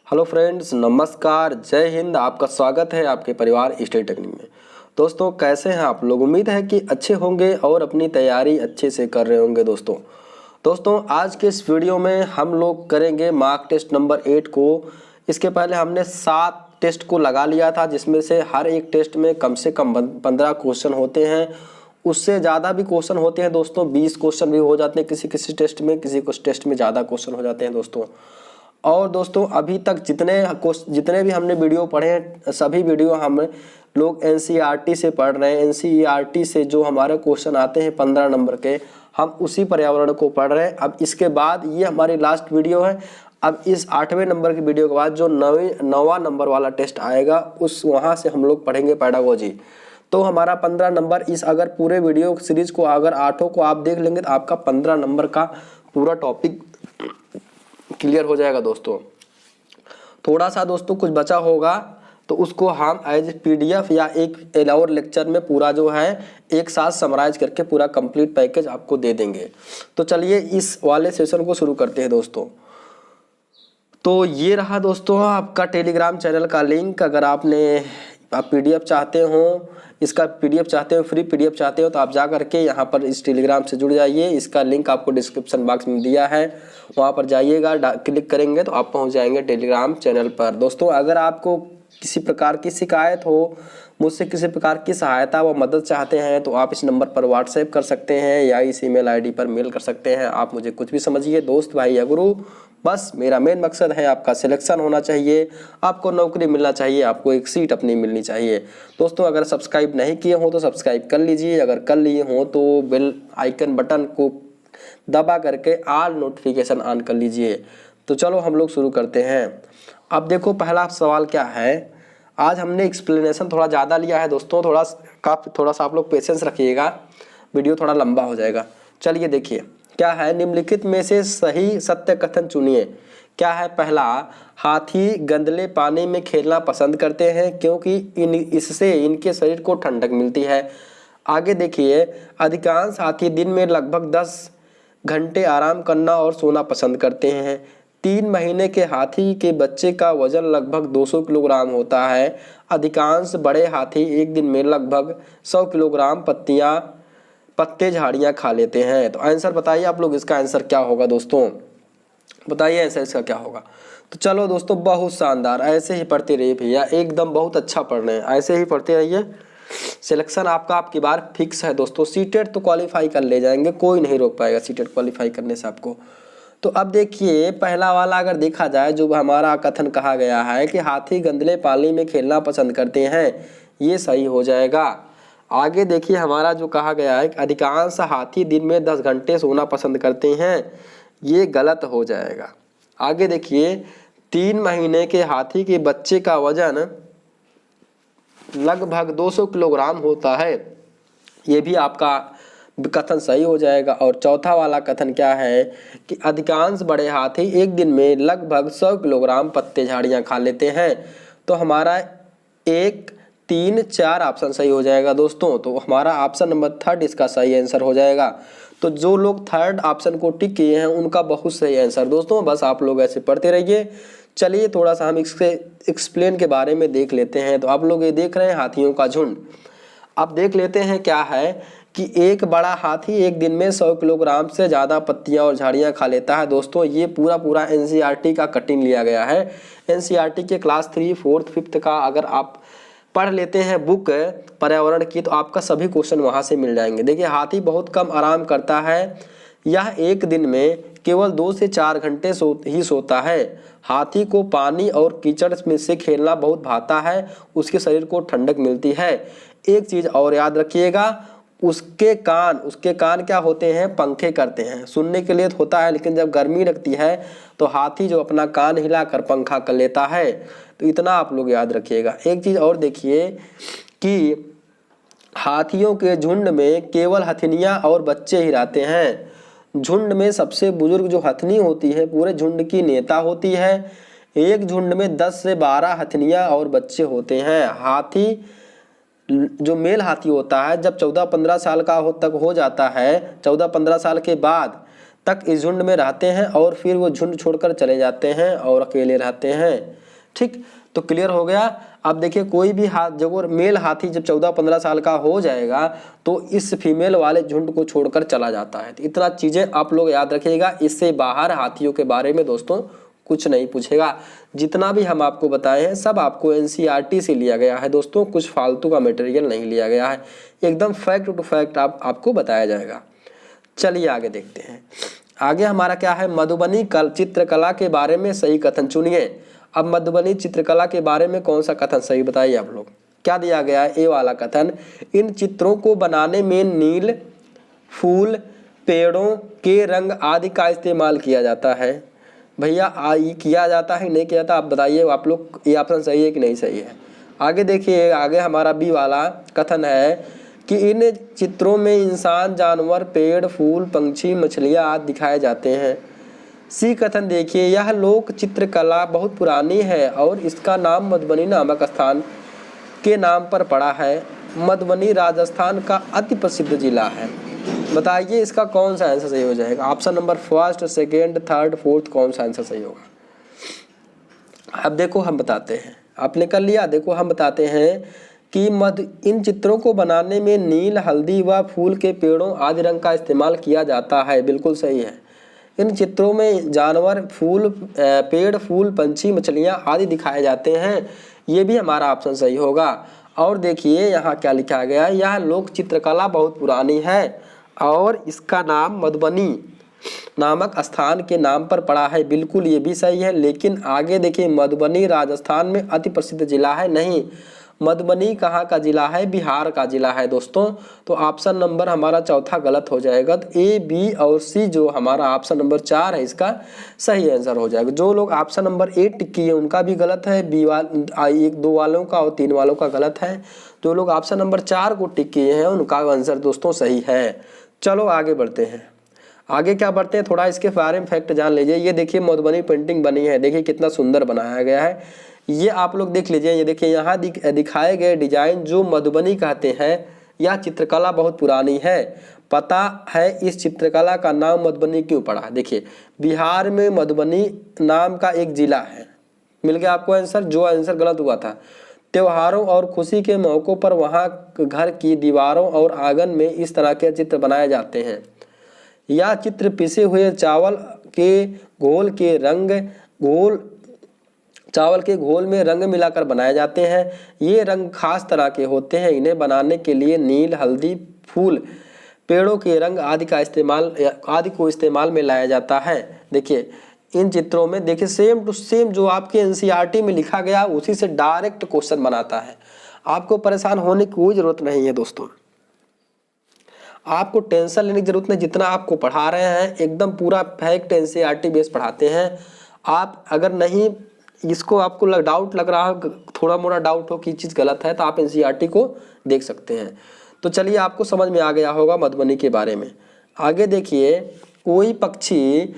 Hello friends, नमस्कार, जय हिंद। आपका स्वागत है आपके परिवार स्टडी टेक्निक में। दोस्तों, कैसे हैं आप लोग? उम्मीद है कि अच्छे होंगे और अपनी तैयारी अच्छे से कर रहे होंगे। दोस्तों आज के इस वीडियो में हम लोग करेंगे मार्क टेस्ट नंबर 8 को। इसके पहले हमने 7 टेस्ट को लगा लिया था, जिसमें से हर एक टेस्ट में कम से कम 15 क्वेश्चन होते हैं। उससे ज़्यादा भी क्वेश्चन होते हैं दोस्तों, 20 क्वेश्चन भी हो जाते हैं किसी किसी टेस्ट में, किसी कुछ टेस्ट में ज़्यादा क्वेश्चन हो जाते हैं दोस्तों। और दोस्तों अभी तक जितने भी हमने वीडियो पढ़े हैं, सभी वीडियो हम लोग एनसीईआरटी से पढ़ रहे हैं। एनसीईआरटी से जो हमारे क्वेश्चन आते हैं 15 नंबर के, हम उसी पर्यावरण को पढ़ रहे हैं। अब इसके बाद ये हमारी लास्ट वीडियो है। अब इस 8वें नंबर की वीडियो के बाद जो 9वां नंबर वाला टेस्ट आएगा, उस वहाँ से हम लोग पढ़ेंगे पेडागोजी। तो हमारा 15 नंबर इस अगर पूरे वीडियो सीरीज को अगर 8 को आप देख लेंगे तो आपका 15 नंबर का पूरा टॉपिक क्लियर हो जाएगा दोस्तों। थोड़ा सा दोस्तों कुछ बचा होगा तो उसको हम एज पीडीएफ या एक और लेक्चर में पूरा जो है एक साथ समराइज करके पूरा कंप्लीट पैकेज आपको दे देंगे। तो चलिए इस वाले सेशन को शुरू करते हैं दोस्तों। तो ये रहा दोस्तों आपका टेलीग्राम चैनल का लिंक। अगर आप पीडीएफ चाहते हो, इसका पीडीएफ चाहते हो, फ्री पीडीएफ चाहते हो, तो आप जा करके यहाँ पर इस टेलीग्राम से जुड़ जाइए। इसका लिंक आपको डिस्क्रिप्शन बॉक्स में दिया है, वहाँ पर जाइएगा, क्लिक करेंगे तो आप पहुँच जाएंगे टेलीग्राम चैनल पर। दोस्तों अगर आपको किसी प्रकार की शिकायत हो, मुझसे किसी प्रकार की सहायता व मदद चाहते हैं, तो आप इस नंबर पर व्हाट्सएप कर सकते हैं या इस ईमेल आईडी पर मेल कर सकते हैं। आप मुझे कुछ भी समझिए, दोस्त, भाई या गुरु। बस मेरा मेन मकसद है आपका सिलेक्शन होना चाहिए, आपको नौकरी मिलना चाहिए, आपको एक सीट अपनी मिलनी चाहिए। दोस्तों अगर सब्सक्राइब नहीं किए हो तो सब्सक्राइब कर लीजिए, अगर कर लिए हो तो बेल आइकन बटन को दबा करके ऑल नोटिफिकेशन ऑन कर लीजिए। तो चलो हम लोग शुरू करते हैं। अब देखो पहला सवाल क्या है। आज हमने एक्सप्लेनेशन थोड़ा ज़्यादा लिया है दोस्तों, थोड़ा सा आप लोग पेशेंस रखिएगा, वीडियो थोड़ा लंबा हो जाएगा। चलिए देखिए क्या है, निम्नलिखित में से सही सत्य कथन चुनिए। क्या है? पहला, हाथी गंदले पानी में खेलना पसंद करते हैं क्योंकि इससे इनके शरीर को ठंडक मिलती है। आगे देखिए, अधिकांश हाथी दिन में लगभग 10 घंटे आराम करना और सोना पसंद करते हैं। 3 महीने के हाथी के बच्चे का वजन लगभग 200 किलोग्राम होता है। अधिकांश बड़े हाथी एक दिन में लगभग 100 किलोग्राम पत्ते झाड़ियाँ खा लेते हैं। तो आंसर बताइए आप लोग, इसका आंसर क्या होगा दोस्तों? बताइए आंसर इसका क्या होगा। तो चलो दोस्तों, बहुत शानदार, ऐसे ही पढ़ते रहिए भैया, एकदम बहुत अच्छा पढ़ रहे हैं, ऐसे ही पढ़ते रहिए। सिलेक्शन आपका आपकी बार फिक्स है दोस्तों। सीटेट तो क्वालिफाई कर ले जाएंगे, कोई नहीं रोक पाएगा सीटेट क्वालिफाई करने से आपको। तो अब देखिए पहला वाला अगर देखा जाए, जो हमारा कथन कहा गया है कि हाथी गंदले पानी में खेलना पसंद करते हैं, ये सही हो जाएगा। आगे देखिए हमारा जो कहा गया है, अधिकांश हाथी दिन में 10 घंटे सोना पसंद करते हैं, ये गलत हो जाएगा। आगे देखिए, 3 महीने के हाथी के बच्चे का वजन लगभग 200 किलोग्राम होता है, ये भी आपका कथन सही हो जाएगा। और चौथा वाला कथन क्या है कि अधिकांश बड़े हाथी एक दिन में लगभग 100 किलोग्राम पत्ते झाड़ियाँ खा लेते हैं। तो हमारा 1, 3, 4 ऑप्शन सही हो जाएगा दोस्तों। तो हमारा ऑप्शन नंबर 3 इसका सही आंसर हो जाएगा। तो जो लोग 3rd ऑप्शन को टिक किए हैं उनका बहुत सही आंसर दोस्तों। बस आप लोग ऐसे पढ़ते रहिए। चलिए थोड़ा सा हम इसके एक्सप्लेन के बारे में देख लेते हैं। तो आप लोग ये देख रहे हैं हाथियों का झुंड। अब देख लेते हैं क्या है कि एक बड़ा हाथी एक दिन में 100 किलोग्राम से ज़्यादा पत्तियां और झाड़ियां खा लेता है दोस्तों। ये पूरा एनसीईआरटी का कटिंग लिया गया है। एनसीईआरटी के क्लास 3, 4th, 5th का अगर आप पढ़ लेते हैं बुक पर्यावरण की, तो आपका सभी क्वेश्चन वहाँ से मिल जाएंगे। देखिए हाथी बहुत कम आराम करता है, यह एक दिन में केवल 2 से 4 घंटे ही सोता है। हाथी को पानी और कीचड़ में से खेलना बहुत भाता है, उसके शरीर को ठंडक मिलती है। एक चीज़ और याद रखिएगा, उसके कान क्या होते हैं? पंखे करते हैं। सुनने के लिए तो होता है, लेकिन जब गर्मी लगती है तो हाथी जो अपना कान हिलाकर पंखा कर लेता है। तो इतना आप लोग याद रखिएगा। एक चीज़ और देखिए कि हाथियों के झुंड में केवल हथनियाँ और बच्चे ही रहते हैं। झुंड में सबसे बुजुर्ग जो हथनी होती है पूरे झुंड की नेता होती है। एक झुंड में 10 से 12 हथनियाँ और बच्चे होते हैं। हाथी जो मेल हाथी होता है, जब 14-15 साल का तक हो जाता है, 14-15 साल के बाद तक इस झुंड में रहते हैं और फिर वो झुंड छोड़कर चले जाते हैं और अकेले रहते हैं। ठीक, तो क्लियर हो गया। अब देखिए कोई भी जब मेल हाथी जब 14-15 साल का हो जाएगा तो इस फीमेल वाले झुंड को छोड़कर चला जाता है। तो इतना चीज़ें आप लोग याद रखिएगा। इससे बाहर हाथियों के बारे में दोस्तों कुछ नहीं पूछेगा। जितना भी हम आपको बताए हैं सब आपको एनसीईआरटी से लिया गया है दोस्तों, कुछ फालतू का मटेरियल नहीं लिया गया है, एकदम फैक्ट टू फैक्ट आपको बताया जाएगा। चलिए आगे देखते हैं। आगे हमारा क्या है, मधुबनी चित्रकला के बारे में सही कथन चुनिए। अब मधुबनी चित्रकला के बारे में कौन सा कथन सही बताइए आप लोग। क्या दिया गया है, ए वाला कथन, इन चित्रों को बनाने में नील, फूल, पेड़ों के रंग आदि का इस्तेमाल किया जाता है। भैया ये किया जाता है नहीं किया जाता, आप बताइए आप लोग, ये ऑप्शन सही है कि नहीं सही है। आगे देखिए, आगे हमारा बी वाला कथन है कि इन चित्रों में इंसान, जानवर, पेड़, फूल, पंछी, मछलियाँ आदि दिखाए जाते हैं। सी कथन देखिए, यह लोक चित्रकला बहुत पुरानी है और इसका नाम मधुबनी नामक स्थान के नाम पर पड़ा है। मधुबनी राजस्थान का अति प्रसिद्ध जिला है। बताइए इसका कौन सा आंसर सही हो जाएगा। Option number first, second, third, fourth कौन सा आंसर सही होगा। अब देखो हम बताते हैं, आपने कर लिया। देखो हम बताते हैं कि इन चित्रों को बनाने में नील, हल्दी व फूल के पेड़ों आदि रंग का इस्तेमाल किया जाता है। बिल्कुल सही है। इन चित्रों में जानवर, पेड़, फूल, पंछी, मछलियाँ आदि दिखाए जाते हैं। ये भी हमारा ऑप्शन सही होगा। और देखिए यहाँ क्या लिखा गया है, यह लोक चित्रकला बहुत पुरानी है और इसका नाम मधुबनी नामक स्थान के नाम पर पड़ा है। बिल्कुल ये भी सही है। लेकिन आगे देखिए, मधुबनी राजस्थान में अति प्रसिद्ध जिला है, नहीं, मधुबनी कहाँ का जिला है, बिहार का जिला है दोस्तों। तो ऑप्शन नंबर हमारा चौथा गलत हो जाएगा। तो ए, बी और सी जो हमारा ऑप्शन नंबर 4 है इसका सही आंसर हो जाएगा। जो लोग ऑप्शन नंबर 8 टिक किए उनका भी गलत है, बी वाला 1-2 वालों का और 3 वालों का गलत है। जो लोग ऑप्शन नंबर 4 को टिक किए हैं उनका आंसर दोस्तों सही है। चलो आगे बढ़ते हैं। आगे क्या बढ़ते हैं, थोड़ा इसके बारे में फैक्ट जान लीजिए। ये देखिए मधुबनी पेंटिंग बनी है, देखिए कितना सुंदर बनाया गया है। ये आप लोग देख लीजिए, ये देखिए यहाँ दिखाए गए डिजाइन जो मधुबनी कहते हैं, यह चित्रकला बहुत पुरानी है। पता है इस चित्रकला का नाम मधुबनी क्यों पड़ा। देखिए बिहार में मधुबनी नाम का एक जिला है। मिल गया आपको आंसर, जो आंसर गलत हुआ था। त्योहारों और खुशी के मौक़ों पर वहाँ घर की दीवारों और आंगन में इस तरह के चित्र बनाए जाते हैं। यह चित्र पिसे हुए चावल के घोल में रंग मिलाकर बनाए जाते हैं। ये रंग खास तरह के होते हैं। इन्हें बनाने के लिए नील, हल्दी, फूल, पेड़ों के रंग आदि को इस्तेमाल में लाया जाता है। देखिए इन चित्रों में देखिए सेम टू सेम जो आपके एनसीईआरटी में लिखा गया उसी से डायरेक्ट क्वेश्चन बनाता है। आपको परेशान होने की कोई ज़रूरत नहीं है दोस्तों, आपको टेंशन लेने की जरूरत नहीं। जितना आपको पढ़ा रहे हैं एकदम पूरा फैक्ट एनसीईआरटी बेस पढ़ाते हैं। आप अगर नहीं इसको आपको डाउट लग रहा हो, थोड़ा मोड़ा डाउट हो कि चीज़ गलत है, तो आप एनसीईआरटी को देख सकते हैं। तो चलिए आपको समझ में आ गया होगा मधुबनी के बारे में। आगे देखिए, कोई पक्षी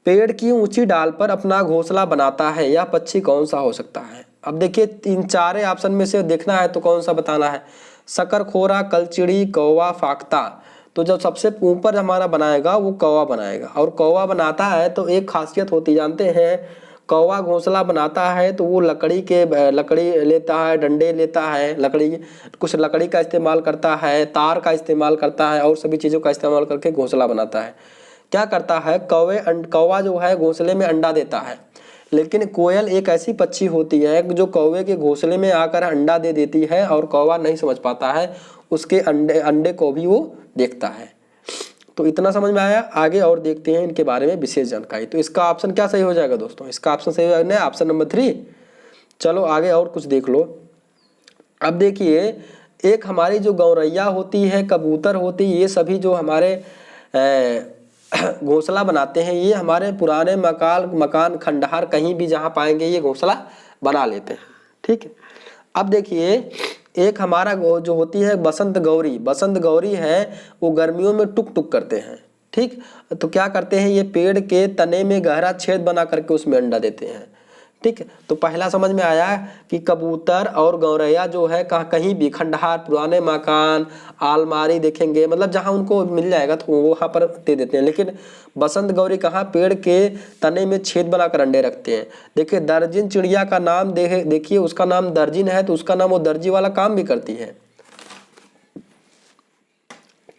पेड़ की ऊंची डाल पर अपना घोंसला बनाता है, यह पक्षी कौन सा हो सकता है। अब देखिए इन चारे ऑप्शन में से देखना है तो कौन सा बताना है। शकरखोरा, कलचिड़ी, कौवा, फाख्ता। तो जब सबसे ऊपर हमारा बनाएगा वो कौवा बनाएगा। और कौवा बनाता है तो एक खासियत होती, जानते हैं, कौवा घोंसला बनाता है तो वो लकड़ी लेता है, डंडे लेता है, कुछ लकड़ी का इस्तेमाल करता है, तार का इस्तेमाल करता है और सभी चीज़ों का इस्तेमाल करके घोंसला बनाता है। क्या करता है, कौवा जो है घोंसले में अंडा देता है। लेकिन कोयल एक ऐसी पक्षी होती है जो कौवे के घोंसले में आकर अंडा दे देती है और कौवा नहीं समझ पाता है, उसके अंडे को भी वो देखता है। तो इतना समझ में आया। आगे और देखते हैं इनके बारे में विशेष जानकारी। तो इसका ऑप्शन क्या सही हो जाएगा दोस्तों, इसका ऑप्शन सही हो जाएगा ऑप्शन नंबर 3। चलो आगे और कुछ देख लो। अब देखिए एक हमारी जो गौरैया होती है, कबूतर होती है, ये सभी जो हमारे घोंसला बनाते हैं, ये हमारे पुराने मकान खंडहर कहीं भी जहाँ पाएंगे ये घोंसला बना लेते हैं। ठीक है। अब देखिए एक हमारा जो होती है बसंत गौरी है, वो गर्मियों में टुक टुक करते हैं। ठीक, तो क्या करते हैं, ये पेड़ के तने में गहरा छेद बना करके उसमें अंडा देते हैं। ठीक है, तो पहला समझ में आया कि कबूतर और गौरैया जो है कहीं भी खंडहर, पुराने मकान, आलमारी देखेंगे, मतलब जहाँ उनको मिल जाएगा तो वो वहाँ पर दे देते हैं। लेकिन बसंत गौरी कहाँ, पेड़ के तने में छेद बनाकर अंडे रखते हैं। देखिए दर्जिन चिड़िया का नाम देखिए, उसका नाम दर्जिन है तो उसका नाम वो दर्जी वाला काम भी करती है।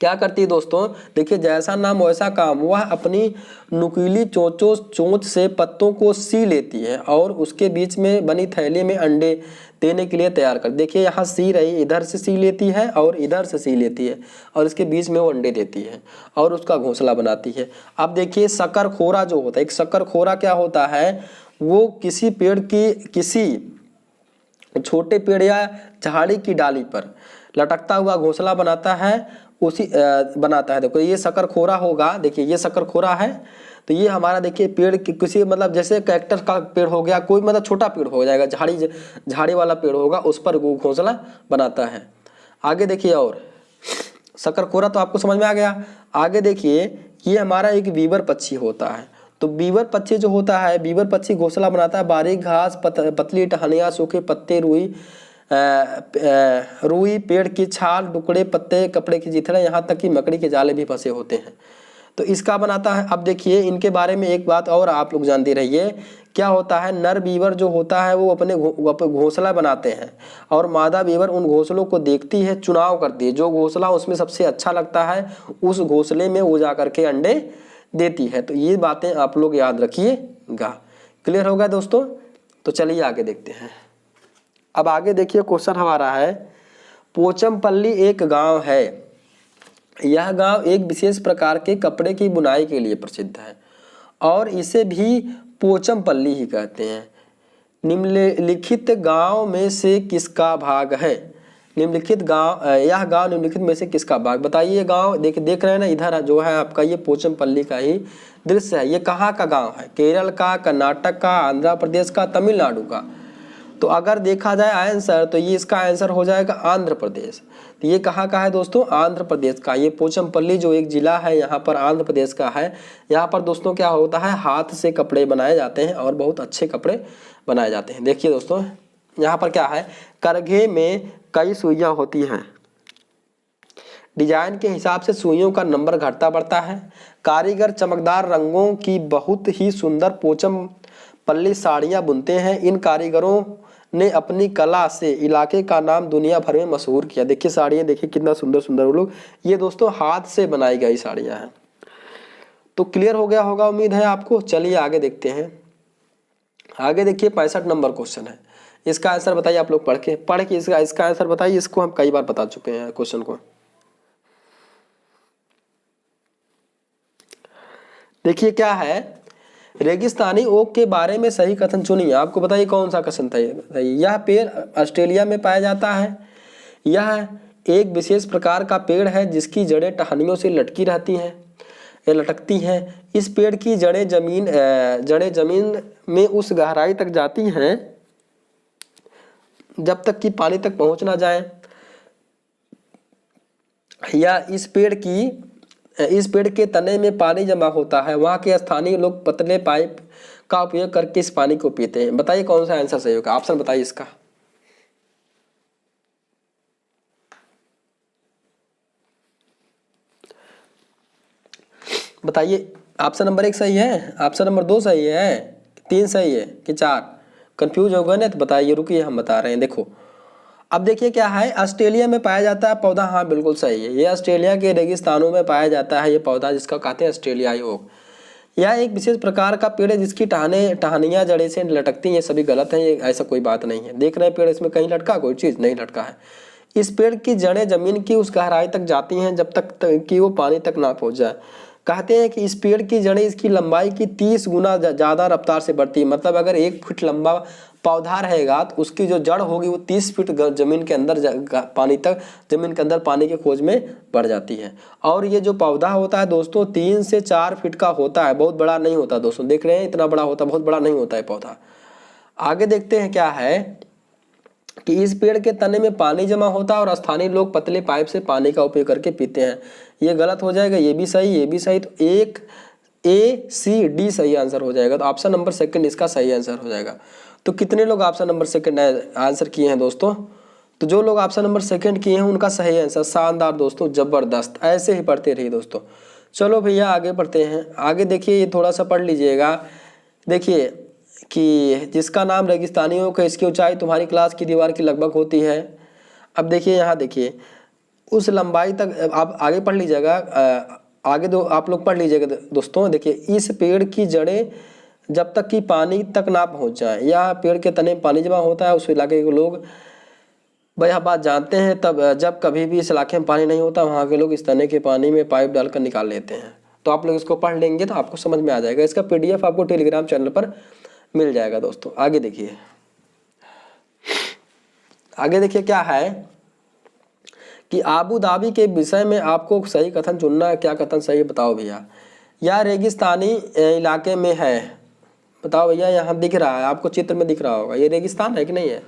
क्या करती है दोस्तों, देखिए जैसा नाम वैसा काम, वह अपनी नुकीली चोंच से पत्तों को सी लेती है और उसके बीच में बनी थैली में अंडे देने के लिए तैयार कर। देखिए यहाँ सी रही, इधर से सी लेती है और इधर से सी लेती है और इसके बीच में वो अंडे देती है और उसका घोंसला बनाती है। अब देखिए शकरखोरा जो होता है, एक शकरखोरा क्या होता है, वो किसी पेड़ की, किसी छोटे पेड़ या झाड़ी की डाली पर लटकता हुआ घोंसला बनाता है, बनाता है। देखो ये शकरखोरा होगा, देखिए ये शकरखोरा है, तो ये हमारा देखिए पेड़ की किसी, मतलब जैसे कैक्टस का पेड़ हो गया, कोई मतलब छोटा पेड़ हो जाएगा, झाड़ी वाला पेड़ होगा, उस पर वो घोंसला बनाता है। आगे देखिए, और शकरखोरा तो आपको समझ में आ गया। आगे देखिए, ये हमारा एक बीवर पक्षी होता है। तो बीवर पक्षी जो होता है, बीवर पक्षी घोंसला बनाता है बारीक घास, पतली टहनियाँ, सूखे पत्ते, रुई, पेड़ की छाल, टुकड़े, पत्ते, कपड़े की जिथड़े, यहाँ तक कि मकड़ी के जाले भी फंसे होते हैं, तो इसका बनाता है। अब देखिए इनके बारे में एक बात और आप लोग जानते रहिए, क्या होता है, नर बीवर जो होता है वो अपने घोंसला बनाते हैं और मादा बीवर उन घोंसलों को देखती है, चुनाव करती है, जो घोंसला उसमें सबसे अच्छा लगता है उस घोंसले में वो जा करके अंडे देती है। तो ये बातें आप लोग याद रखिएगा। क्लियर होगा दोस्तों, तो चलिए आगे देखते हैं। अब आगे देखिए क्वेश्चन हमारा है, पोचमपल्ली एक गांव है, यह गांव एक विशेष प्रकार के कपड़े की बुनाई के लिए प्रसिद्ध है और इसे भी पोचमपल्ली ही कहते हैं। निम्नलिखित गांव में से किसका भाग है, निम्नलिखित गांव, यह गांव निम्नलिखित में से किसका भाग, बताइए। ये गांव देख रहे हैं ना, इधर जो है आपका ये पोचमपल्ली का ही दृश्य है। ये कहाँ का गांव है, केरल का, कर्नाटक का, आंध्र प्रदेश का, तमिलनाडु का। तो अगर देखा जाए आंसर, तो ये इसका आंसर हो जाएगा आंध्र प्रदेश। तो ये कहाँ का है दोस्तों, आंध्र प्रदेश का। ये पोचमपल्ली जो एक जिला है यहाँ पर आंध्र प्रदेश का है। यहाँ पर दोस्तों क्या होता है, हाथ से कपड़े बनाए जाते हैं और बहुत अच्छे कपड़े बनाए जाते हैं। देखिए दोस्तों यहाँ पर क्या है, करघे में कई सुइयां होती हैं, डिजाइन के हिसाब से सुइयों का नंबर घटता बढ़ता है। कारीगर चमकदार रंगों की बहुत ही सुंदर पोचमपल्ली साड़ियाँ बुनते हैं। इन कारीगरों ने अपनी कला से इलाके का नाम दुनिया भर में मशहूर किया। देखिए साड़ियाँ, देखिए कितना सुंदर सुंदर वो लोग, ये दोस्तों हाथ से बनाई गई साड़ियाँ हैं। तो क्लियर हो गया होगा, उम्मीद है आपको। चलिए आगे देखते हैं। आगे देखिए 65 नंबर क्वेश्चन है, इसका आंसर बताइए। आप लोग पढ़ के इसका आंसर बताइए। इसको हम कई बार बता चुके हैं क्वेश्चन को। देखिए क्या है, रेगिस्तानी ओक के बारे में सही कथन चुनिए। आपको बताइए कौन सा कथन था ये। यह पेड़ ऑस्ट्रेलिया में पाया जाता है। यह एक विशेष प्रकार का पेड़ है जिसकी जड़ें टहनियों से लटकी रहती हैं या लटकती हैं। इस पेड़ की जड़ें जमीन में उस गहराई तक जाती हैं जब तक कि पानी तक पहुंच ना जाए, या इस पेड़ के तने में पानी जमा होता है। वहाँ के स्थानीय लोग पतले पाइप का उपयोग करके इस पानी को पीते हैं। बताइए कौन सा आंसर सही होगा, ऑप्शन बताइए इसका। बताइए, ऑप्शन नंबर 1 सही है, ऑप्शन नंबर 2 सही है, 3 सही है कि 4? कंफ्यूज हो गए ना, तो बताइए, रुकिए हम बता रहे हैं। देखो अब देखिए क्या है, ऑस्ट्रेलिया में पाया जाता है पौधा, हाँ बिल्कुल सही है। ये ऑस्ट्रेलिया के रेगिस्तानों में पाया जाता है ये पौधा, जिसका कहते हैं ऑस्ट्रेलियाई ओक। यह एक विशेष प्रकार का पेड़ है जिसकी टहनियाँ जड़े से लटकती हैं। ये सभी गलत है, ये ऐसा कोई बात नहीं है। देख रहे हैं पेड़, इसमें कहीं लटका, कोई चीज़ नहीं लटका है। इस पेड़ की जड़ें जमीन की उस गहराई तक जाती हैं जब तक कि वो पानी तक ना पहुंच जाए। कहते हैं कि इस पेड़ की जड़ें इसकी लंबाई की 30 गुना ज़्यादा रफ्तार से बढ़ती है। मतलब अगर 1 फीट लंबा पौधा रहेगा तो उसकी जो जड़ होगी वो 30 फीट जमीन के अंदर पानी तक, जमीन के अंदर पानी की खोज में बढ़ जाती है। और ये जो पौधा होता है दोस्तों 3 से 4 फीट का होता है, बहुत बड़ा नहीं होता दोस्तों। देख रहे हैं इतना बड़ा होता है, बहुत बड़ा नहीं होता है पौधा। आगे देखते हैं क्या है कि इस पेड़ के तने में पानी जमा होता है और स्थानीय लोग पतले पाइप से पानी का उपयोग करके पीते हैं। ये गलत हो जाएगा, ये भी सही, ये भी सही। तो एक A, C, D सही आंसर हो जाएगा। तो ऑप्शन नंबर 2 इसका सही आंसर हो जाएगा। तो कितने लोग ऑप्शन नंबर सेकंड आंसर किए हैं दोस्तों? तो जो लोग ऑप्शन नंबर सेकंड किए हैं उनका सही आंसर। शानदार दोस्तों, जबरदस्त, ऐसे ही पढ़ते रहिए दोस्तों। चलो भैया आगे पढ़ते हैं। आगे देखिए, ये थोड़ा सा पढ़ लीजिएगा। देखिए कि जिसका नाम रेगिस्तानियों का, इसकी ऊंचाई तुम्हारी क्लास की दीवार की लगभग होती है। अब देखिए यहाँ देखिए, उस लंबाई तक आप आगे पढ़ लीजिएगा। आगे दो आप लोग पढ़ लीजिएगा दोस्तों। देखिए, इस पेड़ की जड़ें जब तक कि पानी तक ना पहुंच जाए, या पेड़ के तने में पानी जमा होता है, उस इलाके के लोग भाई यह बात जानते हैं। तब जब कभी भी इस इलाके में पानी नहीं होता, वहाँ के लोग इस तने के पानी में पाइप डालकर निकाल लेते हैं। तो आप लोग इसको पढ़ लेंगे तो आपको समझ में आ जाएगा। इसका PDF आपको टेलीग्राम चैनल पर मिल जाएगा दोस्तों। आगे देखिए, आगे देखिए क्या है कि आबू धाबी के विषय में आपको सही कथन चुनना है। क्या कथन सही है बताओ भैया। यह रेगिस्तानी इलाके में है। बताओ भैया, यहाँ दिख रहा है आपको, चित्र में दिख रहा होगा, ये रेगिस्तान है कि नहीं है?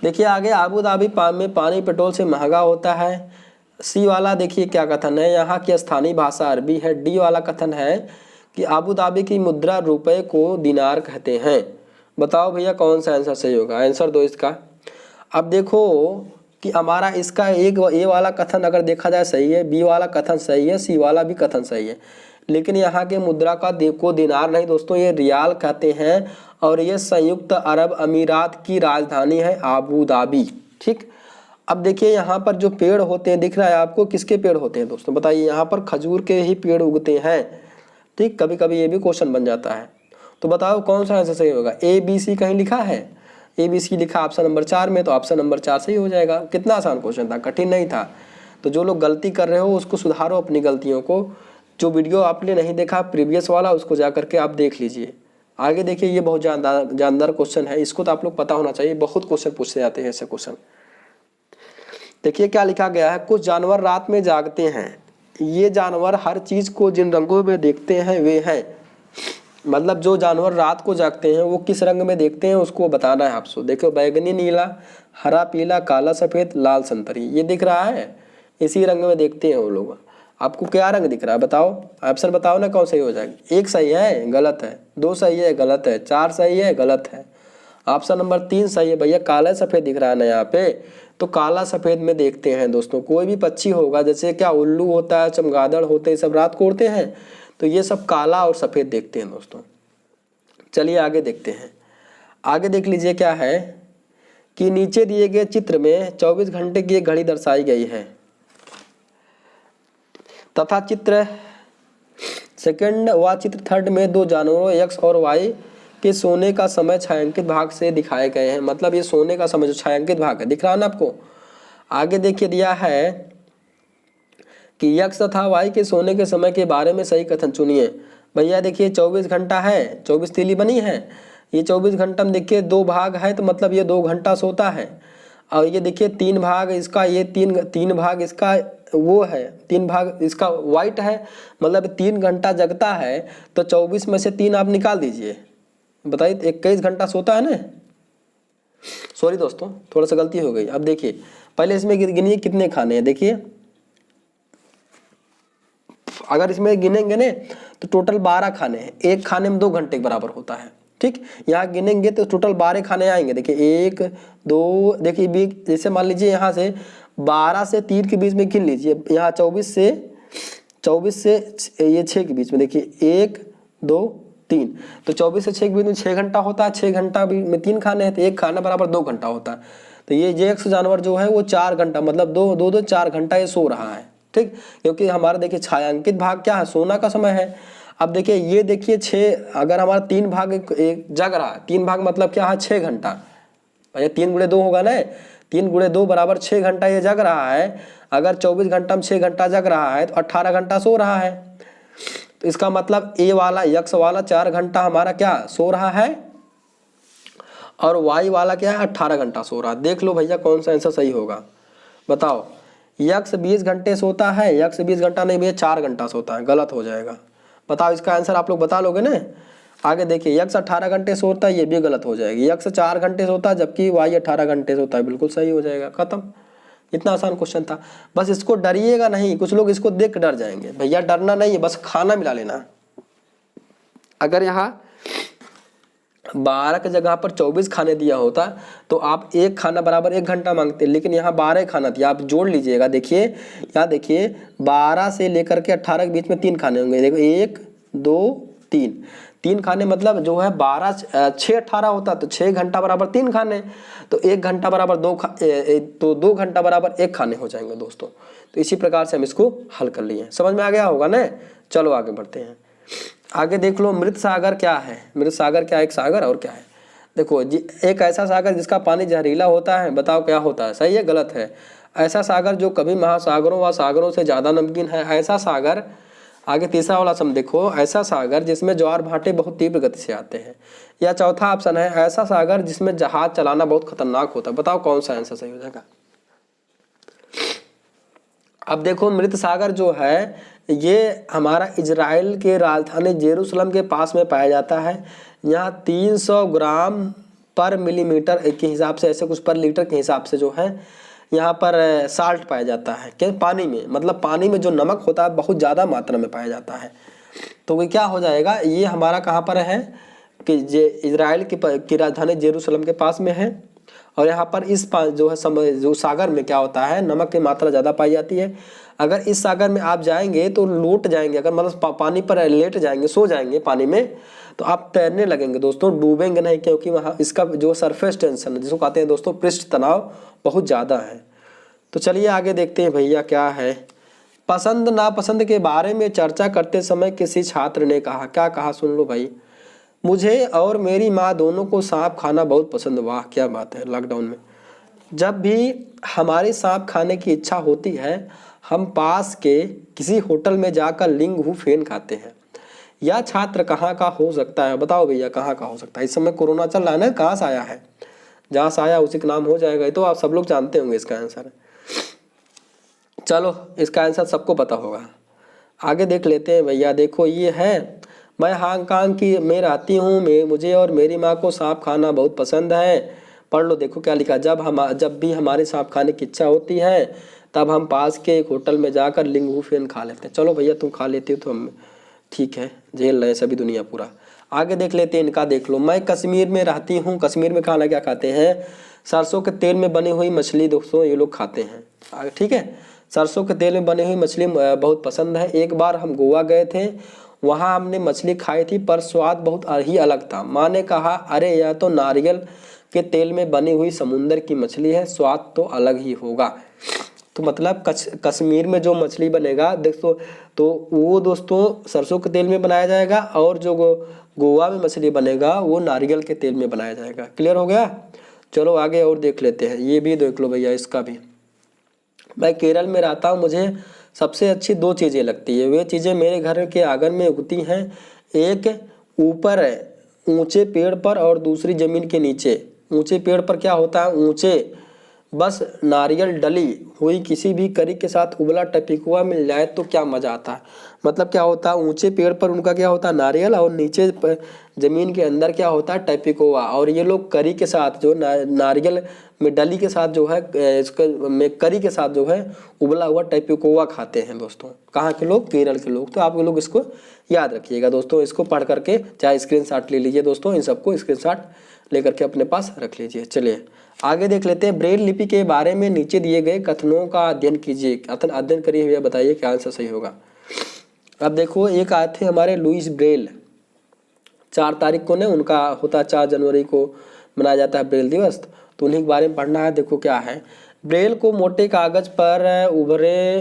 देखिए आगे, आबू धाबी में पानी पेट्रोल से महंगा होता है। सी वाला देखिए क्या कथन है, यहाँ की स्थानीय भाषा अरबी है। डी वाला कथन है कि आबू धाबी की मुद्रा रुपए को दिनार कहते हैं। बताओ भैया कौन सा आंसर सही होगा? आंसर दो इसका। अब देखो कि हमारा इसका एक ए वाला कथन अगर देखा जाए सही है, बी वाला कथन सही है, सी वाला भी कथन सही है। लेकिन यहाँ के मुद्रा का को दिनार नहीं दोस्तों, ये रियाल कहते हैं। और ये संयुक्त अरब अमीरात की राजधानी है आबू धाबी। ठीक, अब देखिए यहाँ पर जो पेड़ होते हैं दिख रहा है आपको, किसके पेड़ होते हैं दोस्तों बताइए? यहाँ पर खजूर के ही पेड़ उगते हैं। ठीक, कभी कभी ये भी क्वेश्चन बन जाता है। तो बताओ कौन सा आंसर सही होगा? ABC कहीं लिखा है? ABC लिखा ऑप्शन नंबर 4 में, तो ऑप्शन नंबर 4 सही हो जाएगा। कितना आसान क्वेश्चन था, कठिन नहीं था। तो जो लोग गलती कर रहे हो उसको सुधारो, अपनी गलतियों को। जो वीडियो आपने नहीं देखा प्रीवियस वाला, उसको जा करके आप देख लीजिए। आगे देखिए, ये बहुत जानदार क्वेश्चन है, इसको तो आप लोग पता होना चाहिए। बहुत क्वेश्चन पूछे जाते हैं ऐसे क्वेश्चन। देखिए क्या लिखा गया है, कुछ जानवर रात में जागते हैं। ये जानवर हर चीज को जिन रंगों में देखते हैं वे हैं। मतलब जो जानवर रात को जागते हैं वो किस रंग में देखते हैं उसको बताना है आपको। देखो, बैगनी नीला, हरा पीला, काला सफेद, लाल संतरी, ये दिख रहा है, इसी रंग में देखते हैं वो लोग। आपको क्या रंग दिख रहा है बताओ? ऑप्शन बताओ ना कौन सही हो जाएगा। 1 सही है, गलत है। 2 सही है, गलत है। 4 सही है, गलत है। ऑप्शन नंबर 3 सही है भैया, काला सफेद दिख रहा है ना यहाँ पे। तो काला सफेद में देखते हैं दोस्तों। कोई भी पक्षी होगा, जैसे क्या उल्लू होता है, चमगादड़ होते हैं, सब रात को उड़ते हैं, तो ये सब काला और सफेद देखते हैं दोस्तों। चलिए आगे देखते हैं। आगे देख लीजिए क्या है कि नीचे दिए गए चित्र में 24 घंटे की एक घड़ी दर्शाई गई है तथा चित्र सेकंड व चित्र थर्ड में 2 जानवरों X और Y के सोने का समय छायांकित भाग से दिखाए गए हैं। मतलब ये सोने का समय जो छायांकित भाग है, दिख रहा है ना आपको? आगे देखिए दिया है कि X तथा Y के सोने के समय के बारे में सही कथन चुनिए। भैया देखिए 24 घंटा है, 24 तीली बनी है। ये 24 घंटा में देखिए 2 भाग है, तो मतलब ये 2 घंटा सोता है। और ये देखिए 3 भाग इसका, ये तीन भाग इसका वो है, 3 भाग इसका वाइट है, मतलब 3 घंटा जगता है। तो 24 में से 3 आप निकाल दीजिए, बताइए 21 घंटा सोता है ना। सॉरी दोस्तों, थोड़ा सा गलती हो गई। अब देखिए पहले इसमें गिनिए कितने खाने हैं। देखिए अगर इसमें गिनेंगे ना तो टोटल 12 खाने हैं। एक खाने में 2 घंटे के बराबर होता है। ठीक, यहाँ गिनेंगे तो टोटल 12 खाने आएंगे। देखिए 1 2, देखिए जैसे मान लीजिए यहाँ से 12 से 3 के बीच में गिन लीजिए। यहाँ 24 से ये 6 के बीच में देखिए 1 2 3, तो 24 से 6 के बीच में 6 घंटा होता है। 6 घंटा में 3 खाने हैं, तो एक खाना बराबर 2 घंटा होता है। तो ये जेक्स जानवर जो है वो 4 घंटा, मतलब 2 4 घंटा ये सो रहा है। ठीक, क्योंकि हमारा देखिए छायांकित भाग क्या है, सोना का समय है। अब देखिए ये देखिए 6, अगर हमारा 3 भाग एक जग रहा है, 3 भाग मतलब क्या है 6 घंटा। भैया 3 गुणे 2 होगा ना, 3 गुणे 2 बराबर 6 घंटा ये जग रहा है। अगर 24 घंटा में 6 घंटा जग रहा है तो 18 घंटा सो रहा है। तो इसका मतलब ए वाला X वाला 4 घंटा हमारा क्या सो रहा है, और Y वाला क्या है 18 घंटा सो रहा है। देख लो भैया कौन सा आंसर सही होगा बताओ। X 20 घंटे सोता है, X 20 घंटा नहीं भैया 4 घंटा सोता है, गलत हो जाएगा। बताओ इसका आंसर आप लोग बता लोगे ना। आगे देखिए X 18 घंटे सोता है, ये भी गलत हो जाएगी। X 4 घंटे सोता है जबकि Y 18 घंटे सोता है, बिल्कुल सही हो जाएगा। खत्म, इतना आसान क्वेश्चन था। बस इसको डरिएगा नहीं, कुछ लोग इसको देख डर जाएंगे। भैया डरना नहीं है, बस खाना मिला लेना। अगर यहाँ 12 की जगह पर 24 खाने दिया होता तो आप एक खाना बराबर 1 घंटा मांगते, लेकिन यहाँ 12 खाना दिया। आप जोड़ लीजिएगा, देखिए यहाँ देखिए 12 से लेकर के 18 के बीच में 3 खाने होंगे। देखो 1 2 3, 3 खाने मतलब जो है 12 6 18 होता तो 6 घंटा बराबर 3 खाने, तो 1 घंटा बराबर तो 2 घंटा बराबर 1 खाने हो जाएंगे दोस्तों। तो इसी प्रकार से हम इसको हल कर लिए। समझ में आ गया होगा ना। चलो आगे बढ़ते हैं। आगे देख लो मृत सागर क्या है। मृत सागर क्या है, एक सागर और क्या है। देखो जी, एक ऐसा सागर जिसका पानी जहरीला होता है, बताओ क्या होता है, सही है गलत है। ऐसा सागर जो कभी महासागरों व सागरों से ज़्यादा नमकीन है। ऐसा सागर, आगे तीसरा वाला सम देखो, ऐसा सागर जिसमें ज्वार भाटे बहुत तीव्र गति से आते हैं। या चौथा ऑप्शन है ऐसा सागर जिसमें जहाज चलाना बहुत खतरनाक होता है। बताओ कौन सा आंसर सही हो जाएगा। अब देखो मृत सागर जो है ये हमारा इजराइल के राजधानी जेरूसलम के पास में पाया जाता है। यहाँ 300 ग्राम पर मिलीमीटर के हिसाब से, ऐसे कुछ पर लीटर के हिसाब से जो है यहाँ पर साल्ट पाया जाता है। क्या पानी में, मतलब पानी में जो नमक होता है बहुत ज़्यादा मात्रा में पाया जाता है। तो ये क्या हो जाएगा, ये हमारा कहाँ पर है कि इजराइल की राजधानी जेरूसलम के पास में है। और यहाँ पर इस जो है जो सागर में क्या होता है, नमक की मात्रा ज़्यादा पाई जाती है। अगर इस सागर में आप जाएंगे तो लौट जाएंगे, अगर मतलब पानी पर लेट जाएंगे, सो जाएंगे पानी में, तो आप तैरने लगेंगे दोस्तों, डूबेंगे नहीं, क्योंकि वहाँ इसका जो सरफेस टेंशन जिसको कहते हैं दोस्तों पृष्ठ तनाव बहुत ज़्यादा है। तो चलिए आगे देखते हैं भैया क्या है। पसंद नापसंद के बारे में चर्चा करते समय किसी छात्र ने कहा, क्या कहा सुन लो भाई, मुझे और मेरी माँ दोनों को सांप खाना बहुत पसंद। वाह क्या बात है। लॉकडाउन में जब भी हमारी सांप खाने की इच्छा होती है हम पास के किसी होटल में जाकर लिंगहू फेन खाते हैं। यह छात्र कहाँ का हो सकता है, बताओ भैया कहाँ का हो सकता है। इस समय कोरोना चल रहा है ना, कहाँ से आया है, जहाँ से आया उसी का नाम हो जाएगा। ये तो आप सब लोग जानते होंगे इसका आंसर। चलो इसका आंसर सबको पता होगा। आगे देख लेते हैं भैया। देखो ये है, मैं हांगकांग की में रहती हूँ, मुझे और मेरी माँ को सांप खाना बहुत पसंद है। पढ़ लो, देखो क्या लिखा, जब भी हमारे सांप खाने की इच्छा होती है तब हम पास के एक होटल में जाकर लिंगहू फेन खा लेते हैं। चलो भैया तुम खा लेते हो तो हम ठीक है, झेल रहे सभी दुनिया पूरा। आगे देख लेते हैं इनका। देख लो, मैं कश्मीर में रहती हूँ। कश्मीर में खाना क्या खाते हैं, सरसों के तेल में बनी हुई मछली दोस्तों ये लोग खाते हैं। ठीक है, सरसों के तेल में बनी हुई मछली बहुत पसंद है। एक बार हम गोवा गए थे, वहाँ हमने मछली खाई थी पर स्वाद बहुत ही अलग था। माँ ने कहा अरे यह तो नारियल के तेल में बनी हुई समुंदर की मछली है, स्वाद तो अलग ही होगा। तो मतलब कश्मीर में जो मछली बनेगा दोस्तों, तो वो दोस्तों सरसों के तेल में बनाया जाएगा, और जो गोवा में मछली बनेगा वो नारियल के तेल में बनाया जाएगा। क्लियर हो गया। चलो आगे और देख लेते हैं। ये भी देख लो भैया इसका भी। मैं केरल में रहता हूँ, मुझे सबसे अच्छी 2 चीज़ें लगती है। वे चीज़ें मेरे घर के आंगन में उगती हैं, एक ऊपर ऊंचे पेड़ पर और दूसरी ज़मीन के नीचे। ऊंचे पेड़ पर क्या होता है, ऊंचे बस नारियल डली हुई किसी भी करी के साथ उबला टपिकुआ मिल जाए तो क्या मज़ा आता है। मतलब क्या होता है, ऊंचे पेड़ पर उनका क्या होता है नारियल, और नीचे ज़मीन के अंदर क्या होता है टपिकुआ। और ये लोग करी के साथ जो नारियल में डली के साथ जो है इसका में करी के साथ जो है उबला हुआ टपिकुआ खाते हैं दोस्तों। कहाँ के लोग, केरल के लोग। तो आप लोग इसको याद रखिएगा दोस्तों, इसको पढ़ करके चाहे स्क्रीनशॉट ले लीजिए दोस्तों, इन सबको स्क्रीनशॉट लेकर के अपने पास रख लीजिए। चलिए आगे देख लेते हैं। ब्रेल लिपि के बारे में नीचे दिए गए कथनों का अध्ययन कीजिए। अध्ययन करिए भैया, बताइए क्या आंसर सही होगा। अब देखो एक आए थे हमारे लुईस ब्रेल, 4 तारीख को ने उनका होता है, 4 जनवरी को मनाया जाता है ब्रेल दिवस। तो उन्हीं के बारे में पढ़ना है। देखो क्या है, ब्रेल को मोटे कागज पर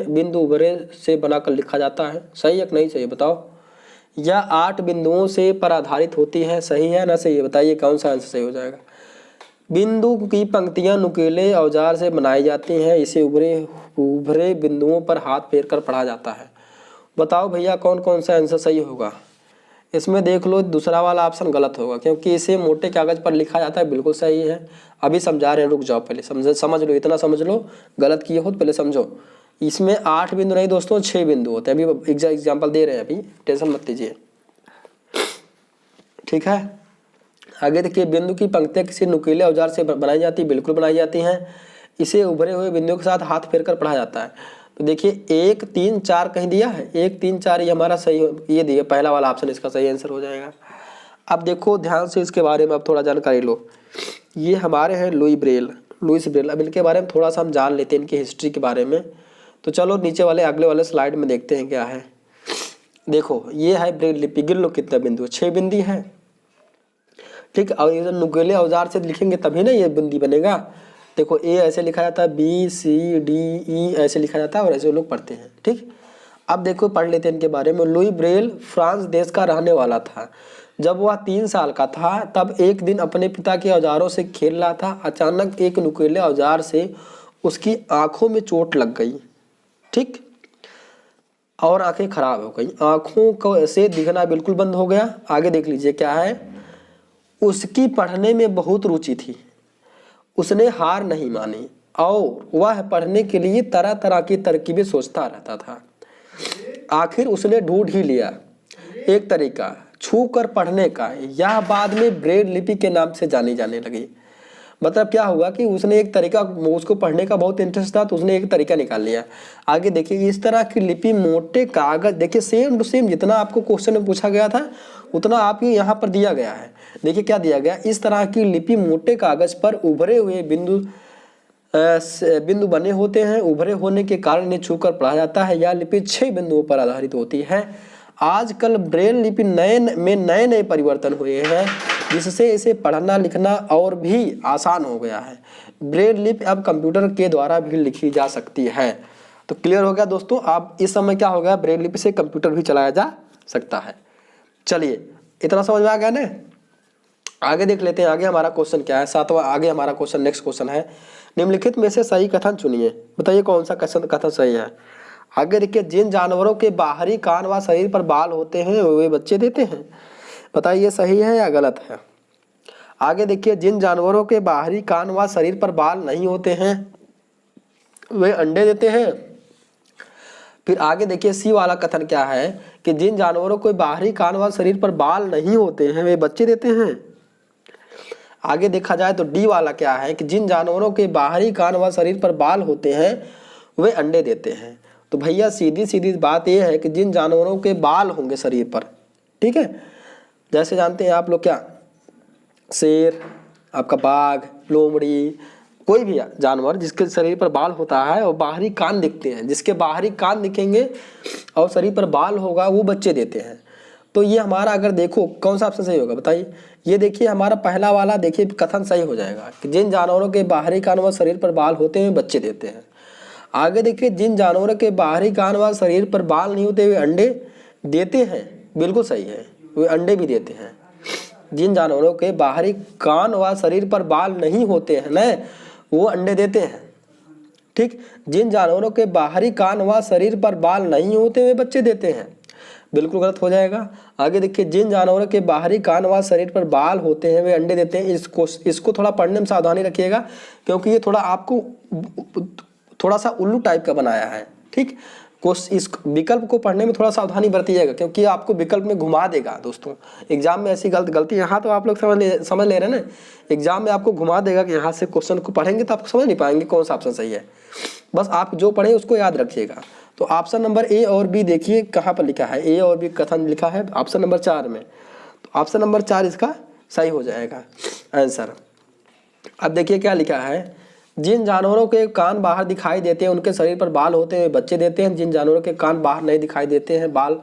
बिंदु उभरे से बनाकर लिखा जाता है। सही है कि नहीं सही, बताओ। यह 8 बिंदुओं से पर आधारित होती है। सही है ना सही है, बताइए कौन सा आंसर सही हो जाएगा। बिंदु की पंक्तियां नुकीले औजार से बनाई जाती हैं, इसे उभरे बिंदुओं पर हाथ फेर कर पढ़ा जाता है। बताओ भैया कौन कौन सा आंसर सही होगा। इसमें देख लो दूसरा वाला ऑप्शन गलत होगा, क्योंकि इसे मोटे कागज पर लिखा जाता है, बिल्कुल सही है। अभी समझा रहे हैं, रुक जाओ पहले समझ लो, इतना समझ लो, गलत किए हो तो पहले समझो। इसमें 8 बिंदु नहीं दोस्तों, 6 बिंदु होते हैं। अभी एग्जाम्पल दे रहे हैं, अभी टेंशन मत लीजिए, ठीक है। आगे देखिए, बिंदु की पंक्तियां किसी नुकीले औजार से बनाई जाती है, बिल्कुल बनाई जाती हैं। इसे उभरे हुए बिंदुओं के साथ हाथ फेर कर पढ़ा जाता है। तो देखिए 1 3 4 कहीं दिया है, 1 3 4 ये हमारा सही ये दिया, पहला वाला ऑप्शन इसका सही आंसर हो जाएगा। अब देखो ध्यान से इसके बारे में अब थोड़ा जानकारी लो। ये हमारे हैं लुइस ब्रेल। अब इनके बारे में थोड़ा सा हम जान लेते हैं, इनकी हिस्ट्री के बारे में। तो चलो नीचे वाले अगले वाले स्लाइड में देखते हैं क्या है। देखो ये है ब्रेल लिपि, गिन लो कितने बिंदु, 6 बिंदी है, ठीक। और ये नुकीले औजार से लिखेंगे तभी ना ये बिंदी बनेगा। देखो ए ऐसे लिखा जाता है, बी सी डी ई ऐसे लिखा जाता है, और ऐसे लोग पढ़ते हैं, ठीक। अब देखो पढ़ लेते हैं इनके बारे में। लुई ब्रेल फ्रांस देश का रहने वाला था। जब वह 3 साल का था तब एक दिन अपने पिता के औजारों से खेल रहा था। अचानक एक नुकीले औजार से उसकी आंखों में चोट लग गई, ठीक, और आंखें खराब हो गई। आंखों को से दिखना बिल्कुल बंद हो गया। आगे देख लीजिए क्या है। उसकी पढ़ने में बहुत रुचि थी। उसने हार नहीं मानी और वह पढ़ने के लिए तरह तरह की तरकीबें सोचता रहता था। आखिर उसने ढूंढ ही लिया एक तरीका छू कर पढ़ने का। यह बाद में ब्रेल लिपि के नाम से जानी जाने लगी। मतलब क्या हुआ कि उसने एक तरीका, उसको पढ़ने का बहुत इंटरेस्ट था तो उसने एक तरीका निकाल लिया। आगे देखिए इस तरह की लिपि मोटे कागज, देखिए सेम टू सेम जितना आपको क्वेश्चन में पूछा गया था उतना आपको यहाँ पर दिया गया है। देखिए क्या दिया गया, इस तरह की लिपि मोटे कागज पर उभरे हुए बिंदु बने होते हैं। उभरे होने के कारण इन्हें छूकर पढ़ा जाता है। यह लिपि 6 बिंदुओं पर आधारित होती है। आजकल ब्रेल लिपि नए नए परिवर्तन हुए हैं जिससे इसे पढ़ना लिखना और भी आसान हो गया है। ब्रेल लिपि अब कंप्यूटर के द्वारा भी लिखी जा सकती है। तो क्लियर हो गया दोस्तों। आप इस समय क्या हो गया, ब्रेल लिपि से कंप्यूटर भी चलाया जा सकता है। चलिए इतना समझ में आ गया ना। आगे देख लेते हैं आगे हमारा क्वेश्चन क्या है। 7वां आगे हमारा क्वेश्चन, नेक्स्ट क्वेश्चन है, निम्नलिखित में से सही कथन चुनिए। बताइए कौन सा कथन सही है। आगे देखिए, जिन जानवरों के बाहरी कान व शरीर पर बाल होते हैं वे बच्चे देते हैं। बताइए सही है या गलत है। आगे देखिए, जिन जानवरों के बाहरी कान व शरीर पर बाल नहीं होते हैं वे अंडे देते हैं। फिर आगे देखिए सी वाला कथन क्या है कि जिन जानवरों के बाहरी कान व शरीर पर बाल नहीं होते हैं वे बच्चे देते हैं। आगे देखा जाए तो डी वाला क्या है कि जिन जानवरों के बाहरी कान व शरीर पर बाल होते हैं वे अंडे देते हैं। तो भैया सीधी सीधी बात यह है कि जिन जानवरों के बाल होंगे शरीर पर, ठीक है, जैसे जानते हैं आप लोग क्या, शेर, आपका बाघ, लोमड़ी, कोई भी जानवर जिसके शरीर पर बाल होता है और बाहरी कान दिखते हैं, जिसके बाहरी कान दिखेंगे और शरीर पर बाल होगा वो बच्चे देते हैं। तो ये हमारा अगर देखो कौन सा ऑप्शन सही होगा बताइए। ये देखिए हमारा पहला वाला देखिए कथन सही हो जाएगा कि जिन जानवरों के बाहरी कान व शरीर पर बाल होते हैं बच्चे देते हैं। आगे देखिए, जिन जानवरों के बाहरी कान व शरीर पर बाल नहीं होते वे अंडे देते हैं। बिल्कुल सही है, वे अंडे भी देते हैं। जिन जानवरों के बाहरी कान व शरीर पर बाल नहीं होते हैं ना वो अंडे देते हैं, ठीक। जिन जानवरों के बाहरी कान व शरीर पर बाल नहीं होते वे बच्चे देते हैं। बिल्कुल गलत हो जाएगा। आगे देखिए, जिन जानवरों के बाहरी कान व शरीर पर बाल होते हैं वे अंडे देते हैं। इसको थोड़ा पढ़ने में सावधानी रखिएगा क्योंकि ये थोड़ा आपको थोड़ा सा उल्लू टाइप का बनाया है, ठीक। इस विकल्प को पढ़ने में थोड़ा सावधानी बरतिएगा क्योंकि आपको विकल्प में घुमा देगा दोस्तों। एग्जाम में ऐसी गलती यहाँ तो आप लोग समझ ले रहे हैं ना, एग्जाम में आपको घुमा देगा कि यहाँ से क्वेश्चन को पढ़ेंगे तो आप समझ नहीं पाएंगे कौन सा ऑप्शन सही है। बस आप जो पढ़े उसको याद रखिएगा। तो ऑप्शन नंबर ए और बी देखिए कहाँ पर लिखा है, ए और बी कथन लिखा है ऑप्शन नंबर 4 में। तो ऑप्शन नंबर 4 इसका सही हो जाएगा आंसर। अब देखिए क्या लिखा है, जिन जानवरों के कान बाहर दिखाई देते हैं उनके शरीर पर बाल होते हैं बच्चे देते हैं। जिन जानवरों के कान बाहर नहीं दिखाई देते हैं, बाल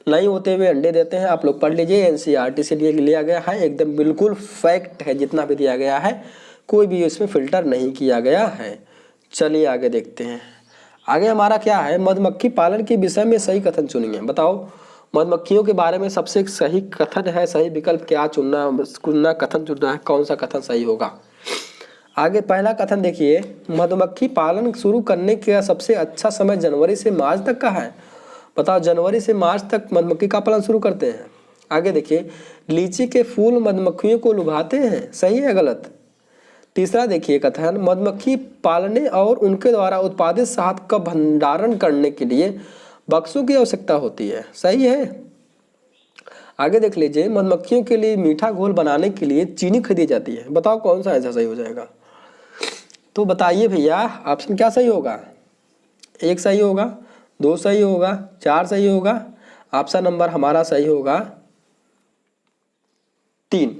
नहीं होते हुए अंडे देते हैं। आप लोग पढ़ लीजिए, एनसीईआरटी से लिया गया है, एकदम बिल्कुल फैक्ट है। जितना भी दिया गया है कोई भी इसमें फिल्टर नहीं किया गया है। चलिए आगे देखते हैं। आगे हमारा क्या है, मधुमक्खी पालन के विषय में सही कथन चुनिए। बताओ मधुमक्खियों के बारे में सबसे सही कथन है, सही विकल्प क्या चुनना कथन चुनना है, कौन सा कथन सही होगा। आगे पहला कथन देखिए, मधुमक्खी पालन शुरू करने का सबसे अच्छा समय जनवरी से मार्च तक का है। बताओ जनवरी से मार्च तक मधुमक्खी का पालन शुरू करते हैं। आगे देखिए, लीची के फूल मधुमक्खियों को लुभाते हैं, सही है गलत। तीसरा देखिए कथन, मधुमक्खी पालने और उनके द्वारा उत्पादित शहद का भंडारण करने के लिए बक्सों की आवश्यकता होती है, सही है। आगे देख लीजिए, मधुमक्खियों के लिए मीठा घोल बनाने के लिए चीनी खरीदी जाती है। बताओ कौन सा आंसर सही हो जाएगा। तो बताइए भैया ऑप्शन क्या सही होगा, 1 सही होगा, 2 सही होगा, 4 सही होगा। ऑप्शन नंबर हमारा सही होगा 3,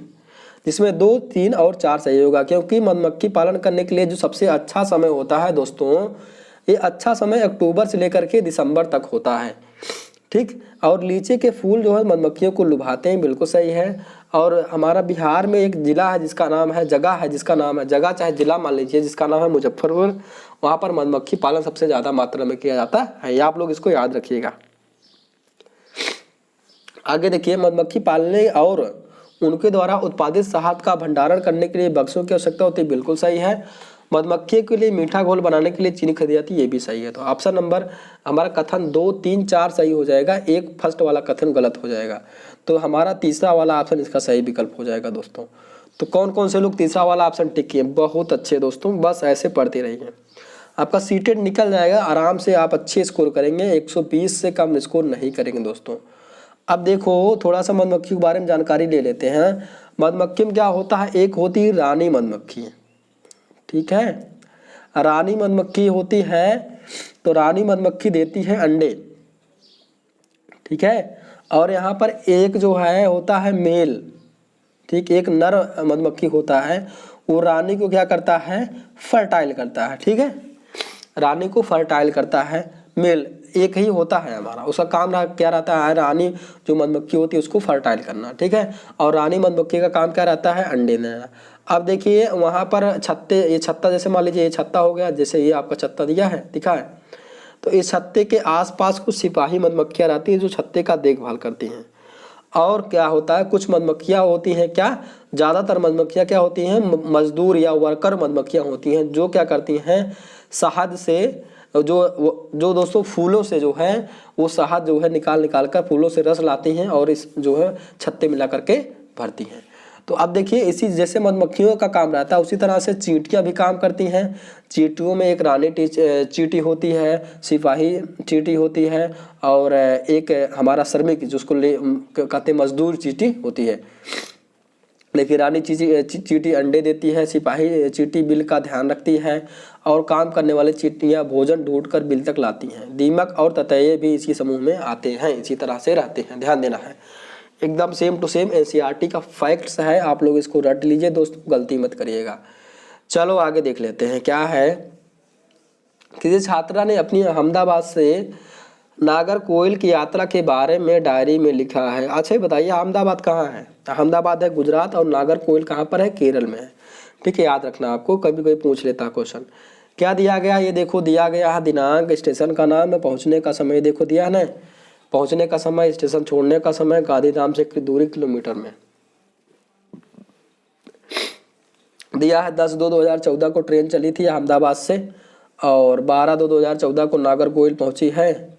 जिसमें 2, 3 और 4 सही होगा, क्योंकि मधुमक्खी पालन करने के लिए जो सबसे अच्छा समय होता है दोस्तों, ये अच्छा समय अक्टूबर से लेकर के दिसंबर तक होता है। ठीक, और लीची के फूल जो है मधुमक्खियों को लुभाते हैं, बिल्कुल सही है। और हमारा बिहार में एक जिला है जिसका नाम है, जगह है जिसका नाम है, जगह चाहे जिला मान लीजिए, जिसका नाम है मुजफ्फरपुर। वहाँ पर मधुमक्खी पालन सबसे ज़्यादा मात्रा में किया जाता है, ये आप लोग इसको याद रखिएगा। आगे देखिए, मधुमक्खी पालने और उनके द्वारा उत्पादित शहद का भंडारण करने के लिए बक्सों की आवश्यकता होती है, बिल्कुल सही है। मधुमक्खी के लिए मीठा घोल बनाने के लिए चीनी खरीदी जाती है, ये भी सही है। तो ऑप्शन नंबर हमारा कथन 2, 3, 4 सही हो जाएगा, एक फर्स्ट वाला कथन गलत हो जाएगा। तो हमारा तीसरा वाला ऑप्शन इसका सही विकल्प हो जाएगा दोस्तों। तो कौन कौन से लोग तीसरा वाला ऑप्शन टिक किए, बहुत अच्छे दोस्तों, बस ऐसे पढ़ते रहिए, आपका सीटेड निकल जाएगा आराम से, आप अच्छे स्कोर करेंगे, 120 से कम स्कोर नहीं करेंगे दोस्तों। अब देखो थोड़ा सा मधुमक्खी के बारे में जानकारी ले लेते हैं। मधुमक्खी में क्या होता है, एक होती है रानी मधुमक्खी, ठीक है, रानी मधुमक्खी होती है, तो रानी मधुमक्खी देती है अंडे, ठीक है। और यहाँ पर एक जो है होता है मेल, ठीक, एक नर मधुमक्खी होता है, वो रानी को क्या करता है, फर्टाइल करता है, ठीक है, रानी को फर्टाइल करता है। मेल एक ही होता है हमारा, उसका काम क्या रहता है, रानी जो मधुमक्खी होती है उसको फर्टाइल करना, ठीक है। और रानी मधुमक्खी का काम क्या रहता है, अंडे देना। अब देखिए वहाँ पर छत्ते, ये छत्ता जैसे मान लीजिए ये छत्ता हो गया, जैसे ये आपका छत्ता दिया है, दिखा है, तो इस छत्ते के आसपास कुछ सिपाही मधुमक्खियाँ रहती हैं जो छत्ते का देखभाल करती हैं। और क्या होता है, कुछ मधुमक्खियाँ होती हैं, क्या ज़्यादातर मधुमक्खियाँ क्या होती हैं, मजदूर या वर्कर मधुमक्खियाँ होती हैं, जो क्या करती हैं, शहद से जो दोस्तों फूलों से जो है वो शहद जो है निकाल कर फूलों से रस लाती हैं और इस जो है छत्ते मिला करके भरती हैं। तो अब देखिए इसी जैसे मधुमक्खियों का काम रहता है, उसी तरह से चींटियाँ भी काम करती हैं। चींटियों में एक रानी चींटी होती है, सिपाही चींटी होती है, और एक हमारा श्रमिक जिसको कहते मजदूर चींटी होती है। लेकिन रानी चींटी अंडे देती है, सिपाही चींटी बिल का ध्यान रखती है, और काम करने वाले चींटियां भोजन ढूंढकर बिल तक लाती हैं। दीमक और ततैये भी इसी समूह में आते हैं, इसी तरह से रहते हैं, ध्यान देना है। एकदम सेम टू सेम एनसीईआरटी का फैक्ट्स है, आप लोग इसको रट लीजिए दोस्तों, गलती मत करिएगा। चलो आगे देख लेते हैं क्या है। किसी छात्रा ने अपनी अहमदाबाद से नागरकोइल की यात्रा के बारे में डायरी में लिखा है। अच्छा बताइए अहमदाबाद कहाँ है, अहमदाबाद है गुजरात, और नागरकोइल कहाँ पर है, केरल में है, ठीक है, याद रखना आपको, कभी कोई पूछ लेता क्वेश्चन। क्या दिया गया, ये देखो दिया गया है दिनांक, स्टेशन का नाम, पहुंचने का समय देखो दिया है ना, पहुंचने का समय, स्टेशन छोड़ने का समय, गांधीधाम से दूरी किलोमीटर में दिया है। 10/2/2014 को ट्रेन चली थी अहमदाबाद से, और 12/2/2014 को नागरकोइल पहुंची है।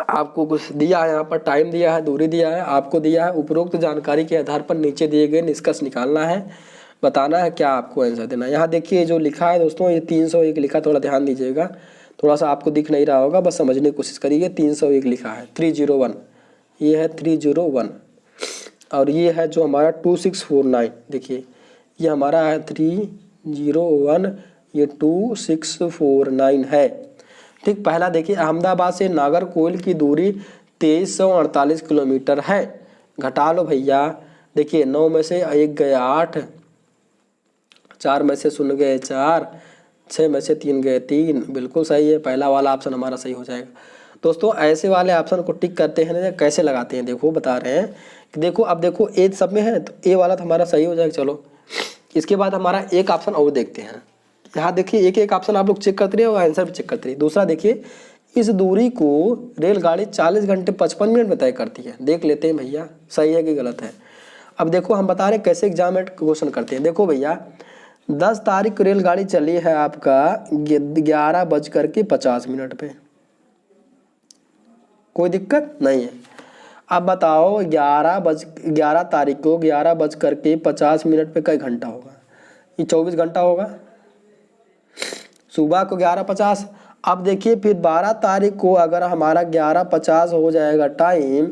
आपको कुछ दिया है, यहाँ पर टाइम दिया है, दूरी दिया है, आपको दिया है। उपरोक्त जानकारी के आधार पर नीचे दिए गए निष्कर्ष निकालना है, बताना है क्या आपको आंसर देना है। यहाँ देखिए जो लिखा है दोस्तों, ये 301 लिखा, थोड़ा ध्यान दीजिएगा, थोड़ा सा आपको दिख नहीं रहा होगा, बस समझने की कोशिश करिए। 301 लिखा है, 301, ये है 301, और ये है जो हमारा 2649, देखिए ये हमारा है 301, ये 2649 है, ठीक। पहला देखिए अहमदाबाद से नागरकोइल की दूरी 2348 किलोमीटर है, घटा लो भैया। देखिए 9 में से 1 गए 8, 4 में से 0 गए 4, 6 में से 3 गए 3, बिल्कुल सही है, पहला वाला ऑप्शन हमारा सही हो जाएगा। दोस्तों ऐसे वाले ऑप्शन को टिक करते हैं ना, कैसे लगाते हैं देखो, बता रहे हैं कि देखो, अब देखो ए सब में है तो ए वाला तो हमारा सही हो जाएगा। चलो इसके बाद हमारा एक ऑप्शन और देखते हैं। यहाँ देखिए एक एक ऑप्शन आप लोग चेक करते रहिए और आंसर भी चेक करते रहिए। दूसरा देखिए, इस दूरी को रेलगाड़ी 40 घंटे 55 मिनट में तय करती है, देख लेते हैं भैया सही है कि गलत है। अब देखो हम बता रहे हैं कैसे एग्जाम में क्वेश्चन करते हैं। देखो भैया 10 तारीख को रेलगाड़ी चली है आपका 11:50 पे, कोई दिक्कत नहीं है। अब बताओ 11 तारीख को 11:50 पे कई घंटा होगा, ये 24 घंटा होगा। सुबह को 11:50, अब देखिए फिर 12 तारीख को अगर हमारा 11:50 हो जाएगा टाइम,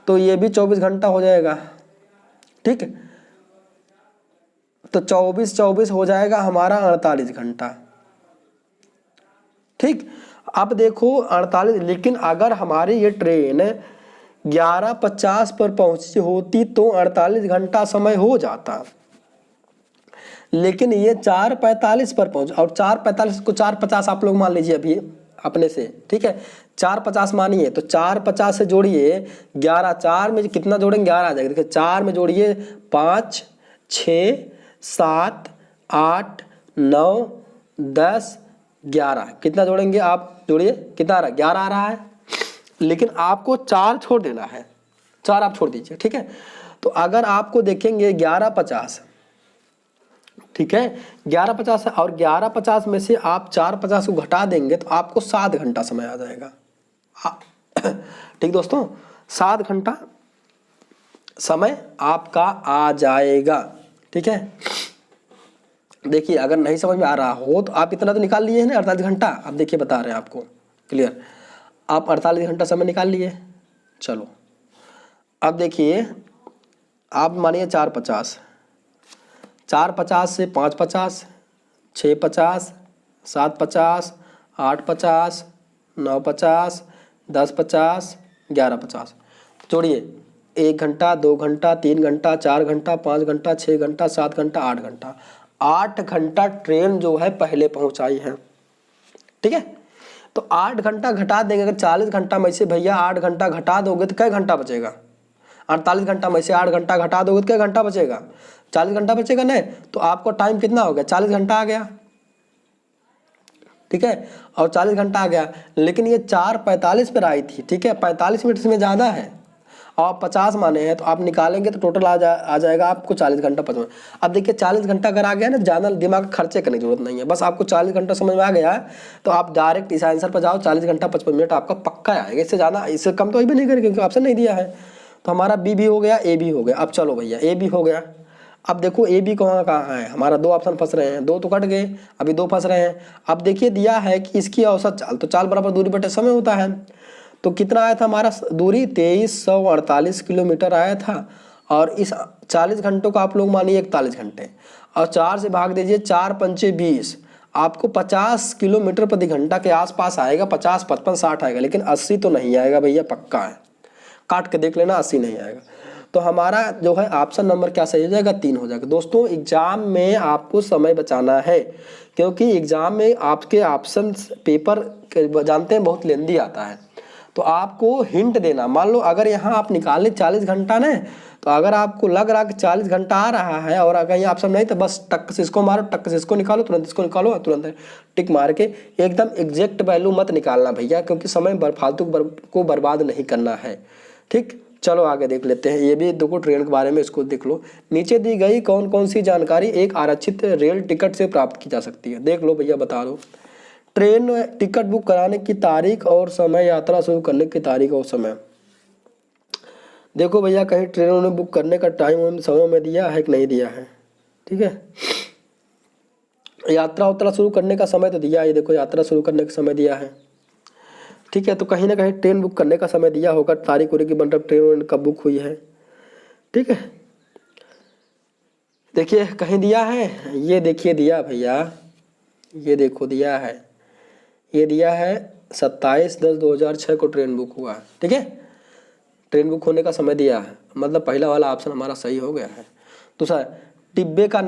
तो ये भी 24 घंटा हो जाएगा, ठीक। तो 24 हो जाएगा हमारा 48 घंटा, ठीक। अब देखो 48, लेकिन अगर हमारी ये ट्रेन 11:50 पर पहुंची होती तो 48 घंटा समय हो जाता, लेकिन ये 4:45 पर पहुंच, और 4:45 को 4:50 आप लोग मान लीजिए अभी अपने से, ठीक है। 4:50 मानिए तो 4:50 से जोड़िए 11, 4 में कितना जोड़ेंगे 11 आ जाएगा। देखिए 4 में जोड़िए 5, 6, 7, 8, 9, 10, 11, कितना जोड़ेंगे आप, जोड़िए कितना आ रहा है, 11 आ रहा है। लेकिन आपको 4 छोड़ देना है, 4 आप छोड़ दीजिए, ठीक है। तो अगर आपको देखेंगे 11:50, ठीक है, 11:50 है, और 11:50 में से आप 4:50 को घटा देंगे तो आपको 7 घंटा समय आ जाएगा। ठीक दोस्तों, 7 घंटा समय आपका आ जाएगा, ठीक है। देखिए अगर नहीं समझ में आ रहा हो तो आप इतना तो निकाल लिए है ना 48 घंटा। अब देखिए बता रहे हैं आपको क्लियर, आप 48 घंटा समय निकाल लिए। चलो अब देखिए, आप मानिए 4:50, 4:50 से 5:50, 6:50, 7:50, 8:50, 9:50, 10:50, 11:50, जोड़िए 1 घंटा, 2 घंटा, 3 घंटा, 4 घंटा, 5 घंटा, 6 घंटा, 7 घंटा, 8 घंटा, 8 घंटा ट्रेन जो है पहले पहुंचाई है, ठीक है। तो 8 घंटा घटा देंगे, अगर 40 घंटा में से भैया 8 घंटा घटा दोगे तो कै घंटा बचेगा, 48 घंटा में से 8 घंटा घटा दोगे तो क्या घंटा बचेगा, 40 घंटा बचेगा नहीं। तो आपको टाइम कितना हो गया, 40 घंटा आ गया, ठीक है। और 40 घंटा आ गया, लेकिन ये 4:45 पर आई थी, ठीक है, 45 मिनट इसमें ज़्यादा है और 50 माने हैं तो आप निकालेंगे तो टोटल आ जाएगा आपको 40 घंटा 55। अब देखिए 40 घंटा अगर आ गया ना, ज़्यादा दिमाग खर्चे करने की जरूरत नहीं है, बस आपको 40 घंटा समझ में आ गया है तो आप डायरेक्ट इस आंसर पर जाओ, 40 घंटा 55 मिनट आपका पक्का आएगा। इससे ज़्यादा, इससे कम तो अभी भी नहीं करेंगे क्योंकि ऑप्शन नहीं दिया है। तो हमारा बी भी हो गया, ए भी हो गया। अब चलो भैया ए भी हो गया। अब देखो ए बी कहाँ कहाँ है, हमारा 2 ऑप्शन फंस रहे हैं, 2 तो कट गए, अभी 2 फंस रहे हैं। अब देखिए दिया है कि इसकी औसत चाल, तो चाल बराबर दूरी बटे समय होता है। तो कितना आया था हमारा दूरी, 2348 किलोमीटर आया था। और इस 40 घंटों का आप लोग मानिए 41 घंटे, और 4 से भाग दीजिए, 4 पंचे 20, आपको 50 किलोमीटर प्रति घंटा के आसपास आएगा। 50, 55, 60 आएगा, लेकिन 80 तो नहीं आएगा भैया, पक्का है, काट के देख लेना, 80 नहीं आएगा। तो हमारा जो है ऑप्शन नंबर क्या सही हो जाएगा, 3 हो जाएगा। दोस्तों एग्जाम में आपको समय बचाना है, क्योंकि एग्जाम में आपके ऑप्शन पेपर जानते हैं बहुत लेंदी आता है। तो आपको हिंट देना, मान लो अगर यहाँ आप निकाले 40 घंटा ना, तो अगर आपको लग रहा कि 40 घंटा आ रहा है और अगर ये ऑप्शन नहीं, तो बस टक से इसको मारो, टक से इसको निकालो, तुरंत इसको निकालो, तुरंत टिक मार के एकदम एग्जैक्ट वैल्यू मत निकालना भैया, क्योंकि समय फालतू को बर्बाद नहीं करना है, ठीक। चलो आगे देख लेते हैं, ये भी देखो ट्रेन के बारे में, इसको देख लो। नीचे दी गई कौन कौन सी जानकारी एक आरक्षित रेल टिकट से प्राप्त की जा सकती है, देख लो भैया, बता दो। ट्रेन टिकट बुक कराने की तारीख और समय, यात्रा शुरू करने की तारीख और समय। देखो भैया कहीं ट्रेन में बुक करने का टाइम समय में दिया है कि नहीं दिया है, ठीक है। यात्रा उतरा शुरू करने का समय तो दिया है, देखो यात्रा शुरू करने का समय दिया है, ठीक है। तो कहीं ना कहीं ट्रेन बुक करने का समय दिया होगा, तारीख उरी की, मतलब ट्रेन कब बुक हुई है, ठीक है। देखिए कहीं दिया है, ये देखिए दिया भैया, ये देखो दिया है, ये दिया है 27/10/2006 को ट्रेन बुक हुआ है, ठीक है। ट्रेन बुक होने का समय दिया है, मतलब पहला वाला ऑप्शन हमारा सही हो गया है। दूसरा डिब्बे का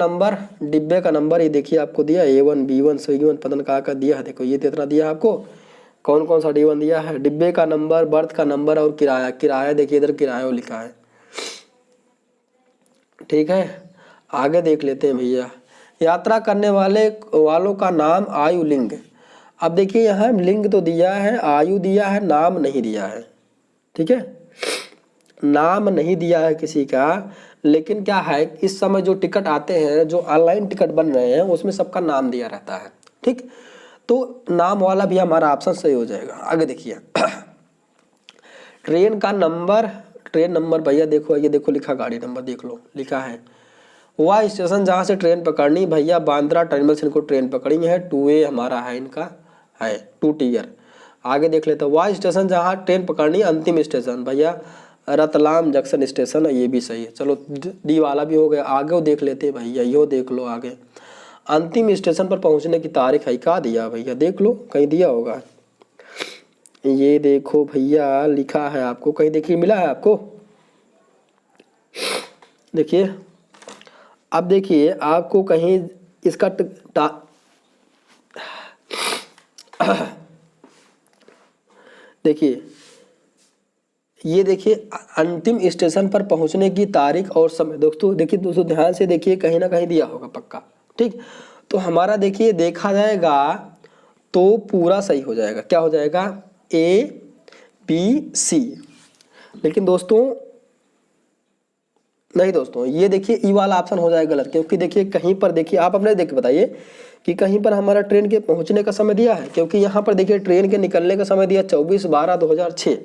नंबर ये देखिए आपको दिया A1 B1 C1 पता नहीं कहाँ का दिया है, देखो ये इतना दिया है आपको, कौन कौन सा D1 दिया है, डिब्बे का नंबर, बर्थ का नंबर और किराया देखिए इधर किराया लिखा है, ठीक है। आगे देख लेते हैं भैया, यात्रा करने वालों का नाम, आयु, लिंग। अब देखिए यहाँ लिंग तो दिया है, आयु दिया है, नाम नहीं दिया है, ठीक है, नाम नहीं दिया है किसी का। लेकिन क्या है, इस समय जो टिकट आते हैं, जो ऑनलाइन टिकट बन रहे हैं, उसमें सबका नाम दिया रहता है, ठीक। तो नाम वाला भी हमारा ऑप्शन सही हो जाएगा। आगे देखिए ट्रेन का नंबर, ट्रेन नंबर भैया देखो, ये देखो लिखा, गाड़ी नंबर देख लो, लिखा है वह स्टेशन जहाँ से ट्रेन पकड़नी, भैया बांद्रा टर्मिनल से इनको ट्रेन पकड़ी है, 2A हमारा है, इनका है 2 टियर। आगे देख लेते हैं, वह स्टेशन जहाँ ट्रेन पकड़नी, अंतिम स्टेशन भैया रतलाम जंक्शन स्टेशन है, ये भी सही है। चलो डी वाला भी हो गया। आगे वो देख लेते हैं भैया, यो देख लो आगे, अंतिम स्टेशन पर पहुँचने की तारीख है, क्या दिया भैया, देख लो कहीं दिया होगा, ये देखो भैया लिखा है आपको, कहीं देखिए मिला है आपको? देखिए, अब देखिए आपको कहीं इसका देखिए, ये देखिए अंतिम स्टेशन पर पहुंचने की तारीख और समय। दोस्तों देखिए, दोस्तों ध्यान से देखिए, कहीं ना कहीं दिया होगा पक्का। ठीक, तो हमारा देखिए देखा जाएगा तो पूरा सही हो जाएगा। क्या हो जाएगा? A B C. लेकिन दोस्तों नहीं दोस्तों, ये देखिए ई वाला ऑप्शन हो जाएगा गलत, क्योंकि देखिए कहीं पर देखिए आप अपने देख के बताइए कि कहीं पर हमारा ट्रेन के पहुंचने का समय दिया है, क्योंकि यहाँ पर देखिए ट्रेन के निकलने का समय दिया 24/12/2006।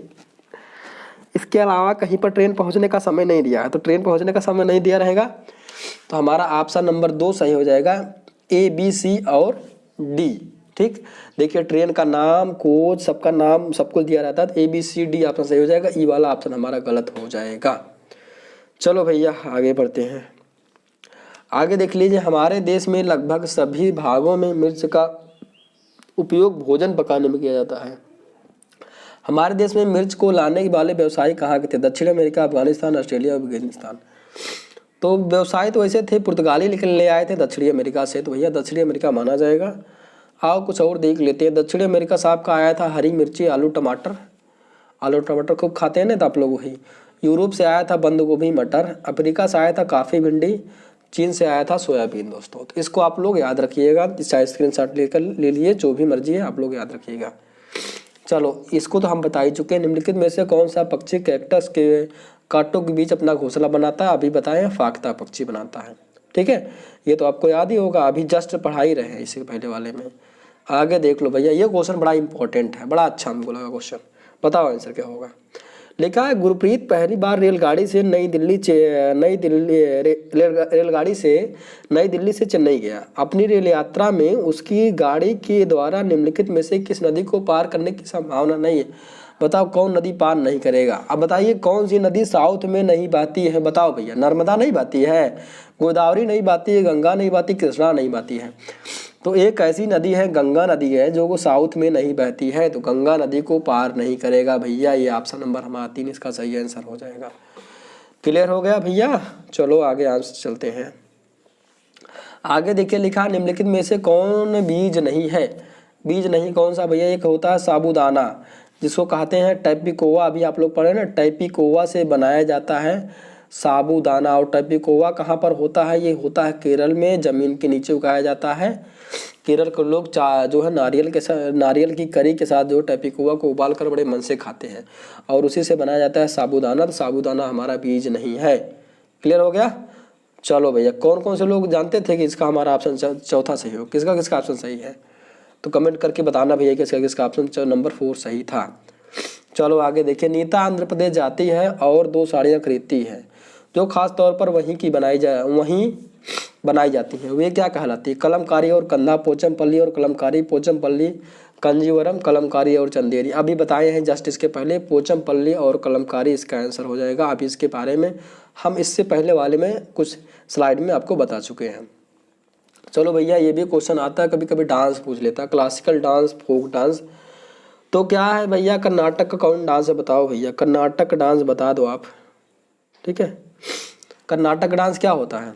इसके अलावा कहीं पर ट्रेन पहुंचने का समय नहीं दिया है, तो ट्रेन पहुंचने का समय नहीं दिया रहेगा, तो हमारा ऑप्शन नंबर 2 सही हो जाएगा, ए बी सी और डी। ठीक, देखिए ट्रेन का नाम, कोच, सबका नाम सब कुछ दिया रहता है, तो A B C D option सही हो जाएगा, ई वाला ऑप्शन हमारा गलत हो जाएगा। चलो भैया आगे बढ़ते हैं। आगे देख लीजिए, हमारे देश में लगभग सभी भागों में मिर्च का उपयोग भोजन पकाने में किया जाता है। हमारे देश में मिर्च को लाने वाले व्यवसायी कहाँ के थे? दक्षिण अमेरिका, अफगानिस्तान, ऑस्ट्रेलिया, अफगानिस्तान। तो व्यवसाय तो ऐसे थे, पुर्तगाली लेकर ले आए थे दक्षिणी अमेरिका से, तो भैया दक्षिणी अमेरिका माना जाएगा। आओ कुछ और देख लेते हैं। दक्षिणी अमेरिका साहब का आया था हरी मिर्ची, आलू टमाटर। आलू टमाटर खूब खाते हैं ना, तो आप लोग वही। यूरोप से आया था बंद गोभी मटर। अफ्रीका से आया था काफ़ी भिंडी। चीन से आया था सोयाबीन। दोस्तों तो इसको आप लोग याद रखिएगा, चाहे स्क्रीनशॉट लेकर ले लिए, जो भी मर्जी है आप लोग याद रखिएगा। चलो इसको तो हम बता ही चुके हैं। निम्नलिखित में से कौन सा पक्षी कैक्टस के कांटों के बीच अपना घोंसला बनाता है? अभी बताएं, फाख्ता पक्षी बनाता है। ठीक है, ये तो आपको याद ही होगा, अभी जस्ट पढ़ा ही रहे हैं इससे पहले वाले में। आगे देख लो भैया, ये क्वेश्चन बड़ा इंपॉर्टेंट है, बड़ा अच्छा हमको लगा क्वेश्चन। बताओ आंसर क्या होगा। लिखा है, गुरप्रीत पहली बार रेलगाड़ी से नई दिल्ली से चेन्नई गया। अपनी रेल यात्रा में उसकी गाड़ी के द्वारा निम्नलिखित में से किस नदी को पार करने की संभावना नहीं है? बताओ कौन नदी पार नहीं करेगा। अब बताइए कौन सी नदी साउथ में नहीं बहती है? बताओ भैया, नर्मदा नहीं बहती है, गोदावरी नहीं बहती है, गंगा नहीं बहती, कृष्णा नहीं बहती है। तो एक ऐसी नदी है, गंगा नदी है, जो वो साउथ में नहीं बहती है, तो गंगा नदी को पार नहीं करेगा भैया। ये ऑप्शन नंबर हमारा 3 इसका सही आंसर हो जाएगा। क्लियर हो गया भैया? चलो आगे आंसर चलते हैं। आगे देखिए लिखा, निम्नलिखित में से कौन बीज नहीं है? बीज नहीं कौन सा भैया? एक होता है साबूदाना, जिसको कहते हैं टैपिकोवा। अभी आप लोग पढ़े ना, टैपिकोवा से बनाया जाता है साबूदाना। और टैपिकोवा कहाँ पर होता है? ये होता है केरल में, ज़मीन के नीचे उगाया जाता है। केरल के लोग जो है नारियल की करी के साथ जो टैपिकोवा को उबाल कर बड़े मन से खाते हैं, और उसी से बनाया जाता है साबूदाना। तो साबूदाना हमारा बीज नहीं है। क्लियर हो गया? चलो भैया, कौन कौन से लोग जानते थे कि इसका हमारा ऑप्शन चौथा सही हो? किसका किसका ऑप्शन सही है तो कमेंट करके बताना भैया, किसका किसका ऑप्शन नंबर 4 सही था। चलो आगे देखिए, नीता आंध्र प्रदेश जाती है और 2 साड़ियाँ खरीदती है, जो खास तौर पर वहीं बनाई जाती है। वे क्या कहलाती है? कलमकारी और कंधा पोचमपल्ली और कलमकारी पोचमपल्ली, कंजीवरम, कलमकारी और चंदेरी। अभी बताए हैं जस्ट इसके पहले, पोचमपल्ली और कलमकारी इसका आंसर हो जाएगा। अभी इसके बारे में हम इससे पहले वाले में कुछ स्लाइड में आपको बता चुके हैं। चलो भैया, ये भी क्वेश्चन आता है कभी कभी, डांस पूछ लेता है, क्लासिकल डांस, फोक डांस। तो क्या है भैया, कर्नाटक का कौन डांस है? बताओ भैया, कर्नाटक डांस बता दो आप। ठीक है, कर्नाटक डांस क्या होता है?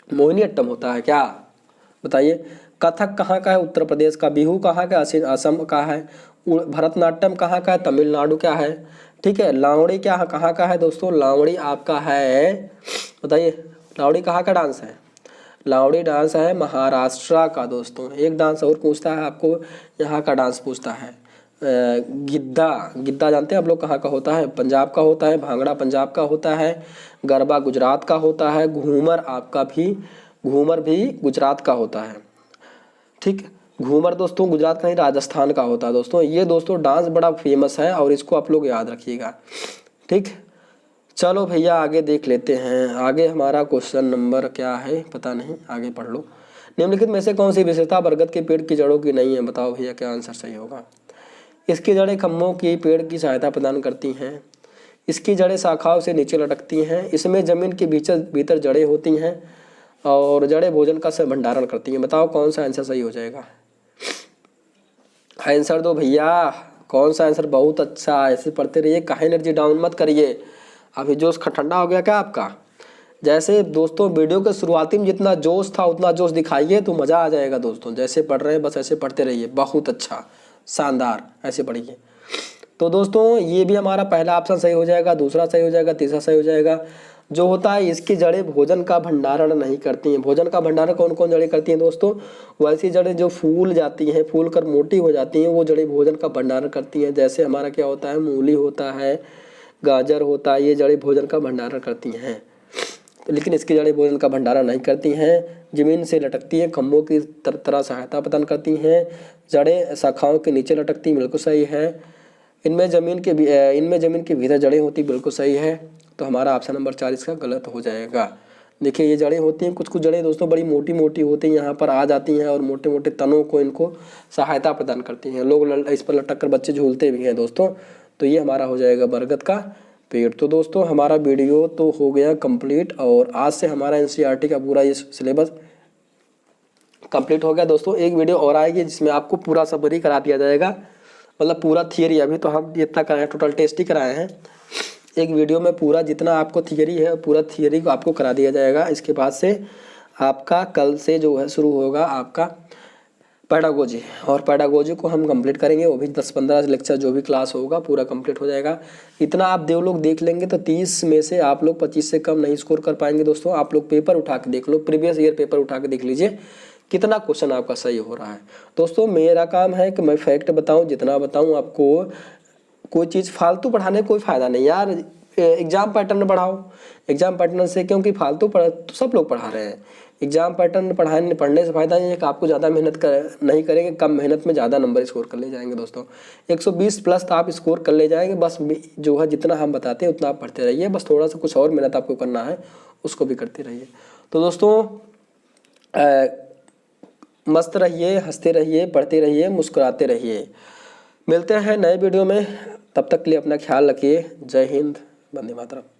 मोहिनीअट्टम होता है क्या? बताइए। कथक कहाँ का है? उत्तर प्रदेश का। बिहू कहाँ का? असम का है। भरतनाट्यम कहाँ का है? तमिलनाडु का है। ठीक है, लावड़ी क्या कहाँ का है दोस्तों? लावड़ी आपका है, बताइए लावड़ी कहाँ का डांस है? लावड़ी डांस है महाराष्ट्र का। दोस्तों एक डांस और पूछता है आपको, यहाँ का डांस पूछता है। गिद्धा, गिद्धा जानते हैं आप लोग कहाँ का होता है? पंजाब का होता है। भांगड़ा पंजाब का होता है। गरबा गुजरात का होता है। घूमर भी गुजरात का होता है। ठीक, घूमर दोस्तों गुजरात का नहीं, राजस्थान का होता है। दोस्तों ये दोस्तों डांस बड़ा फेमस है, और इसको आप लोग याद रखिएगा। ठीक, चलो भैया आगे देख लेते हैं। आगे हमारा क्वेश्चन नंबर क्या है पता नहीं, आगे पढ़ लो। निम्नलिखित में से कौन सी विशेषता बरगद के पेड़ की जड़ों की नहीं है? बताओ भैया क्या आंसर सही होगा। इसकी जड़ें खम्भों की पेड़ की सहायता प्रदान करती हैं। इसकी जड़ें शाखाओं से नीचे लटकती हैं। इसमें जमीन के भीतर जड़ें होती हैं, और जड़ें भोजन का भंडारण करती हैं। बताओ कौन सा आंसर सही हो जाएगा? आंसर दो भैया, कौन सा आंसर? बहुत अच्छा, ऐसे पढ़ते रहिए, काहे एनर्जी डाउन मत करिए। अभी जोश ठंडा हो गया क्या आपका? जैसे दोस्तों वीडियो के शुरुआती में जितना जोश था उतना जोश दिखाइए तो मज़ा आ जाएगा दोस्तों। जैसे पढ़ रहे हैं बस ऐसे पढ़ते रहिए, बहुत अच्छा, शानदार, ऐसे पढ़िए। तो दोस्तों ये भी हमारा पहला ऑप्शन सही हो जाएगा, दूसरा सही हो जाएगा, तीसरा सही हो जाएगा। जो होता है इसकी जड़ें भोजन का भंडारण नहीं करती हैं। भोजन का भंडारण कौन कौन जड़ें करती हैं दोस्तों? वैसी जड़ें जो फूल जाती हैं, फूल कर मोटी हो जाती हैं, वो जड़ें भोजन का भंडारण करती हैं। जैसे हमारा क्या होता है, मूली होता है, गाजर होता है, ये जड़ें भोजन का भंडारण करती हैं। लेकिन इसकी जड़ें भोजन का भंडारण नहीं करती हैं। जमीन से लटकती हैं, खंभों की तरह सहायता प्रदान करती हैं। जड़ें शाखाओं के नीचे लटकती, बिल्कुल सही है। इनमें जमीन के भीतर जड़ें होती, बिल्कुल सही है। तो हमारा ऑप्शन नंबर 4 इसका गलत हो जाएगा। देखिए ये जड़ें होती हैं, कुछ कुछ जड़ें दोस्तों बड़ी मोटी मोटी होती हैं, यहाँ पर आ जाती हैं और मोटे मोटे तनों को इनको सहायता प्रदान करती हैं। लोग इस पर लटक कर बच्चे झूलते भी हैं दोस्तों। तो ये हमारा हो जाएगा बरगद का पेड़। तो दोस्तों हमारा वीडियो तो हो गया कंप्लीट और आज से हमारा एनसीईआरटी का पूरा ये सिलेबस कंप्लीट हो गया दोस्तों। एक वीडियो और आएगी जिसमें आपको पूरा समरी करा दिया जाएगा, मतलब पूरा थियरी। अभी तो हम जितना कराए हैं टोटल टेस्ट ही कराए हैं। एक वीडियो में पूरा जितना आपको थियरी है पूरा थियरी को आपको करा दिया जाएगा। इसके बाद से आपका कल से जो है शुरू होगा आपका पेडागोजी, और पेडागोजी को हम कंप्लीट करेंगे। वो भी 10-15 लेक्चर जो भी क्लास होगा पूरा कंप्लीट हो जाएगा। इतना आप लोग देख लेंगे तो 30 में से आप लोग 25 से कम नहीं स्कोर कर पाएंगे दोस्तों। आप लोग पेपर उठा के देख लो, प्रीवियस ईयर पेपर उठा के देख लीजिए कितना क्वेश्चन आपका सही हो रहा है। दोस्तों मेरा काम है कि मैं फैक्ट बताऊं, जितना बताऊं आपको। कोई चीज़ फालतू पढ़ाने कोई फ़ायदा नहीं यार। एग्जाम पैटर्न पढ़ाओ, एग्जाम पैटर्न से, क्योंकि फालतू तो सब लोग पढ़ा रहे हैं। एग्जाम पैटर्न पढ़ने से फ़ायदा ये है कि आपको ज़्यादा मेहनत नहीं करेंगे, कम मेहनत में ज़्यादा नंबर स्कोर कर ले जाएंगे दोस्तों। 120 प्लस तो आप स्कोर कर ले जाएंगे। बस जो है जितना हम बताते हैं उतना आप पढ़ते रहिए, बस थोड़ा सा कुछ और मेहनत आपको करना है, उसको भी करते रहिए। तो दोस्तों मस्त रहिए, हंसते रहिए, पढ़ते रहिए, मुस्कुराते रहिए। मिलते हैं नए वीडियो में, तब तक के लिए अपना ख्याल रखिए। जय हिंद, वंदे मातरम।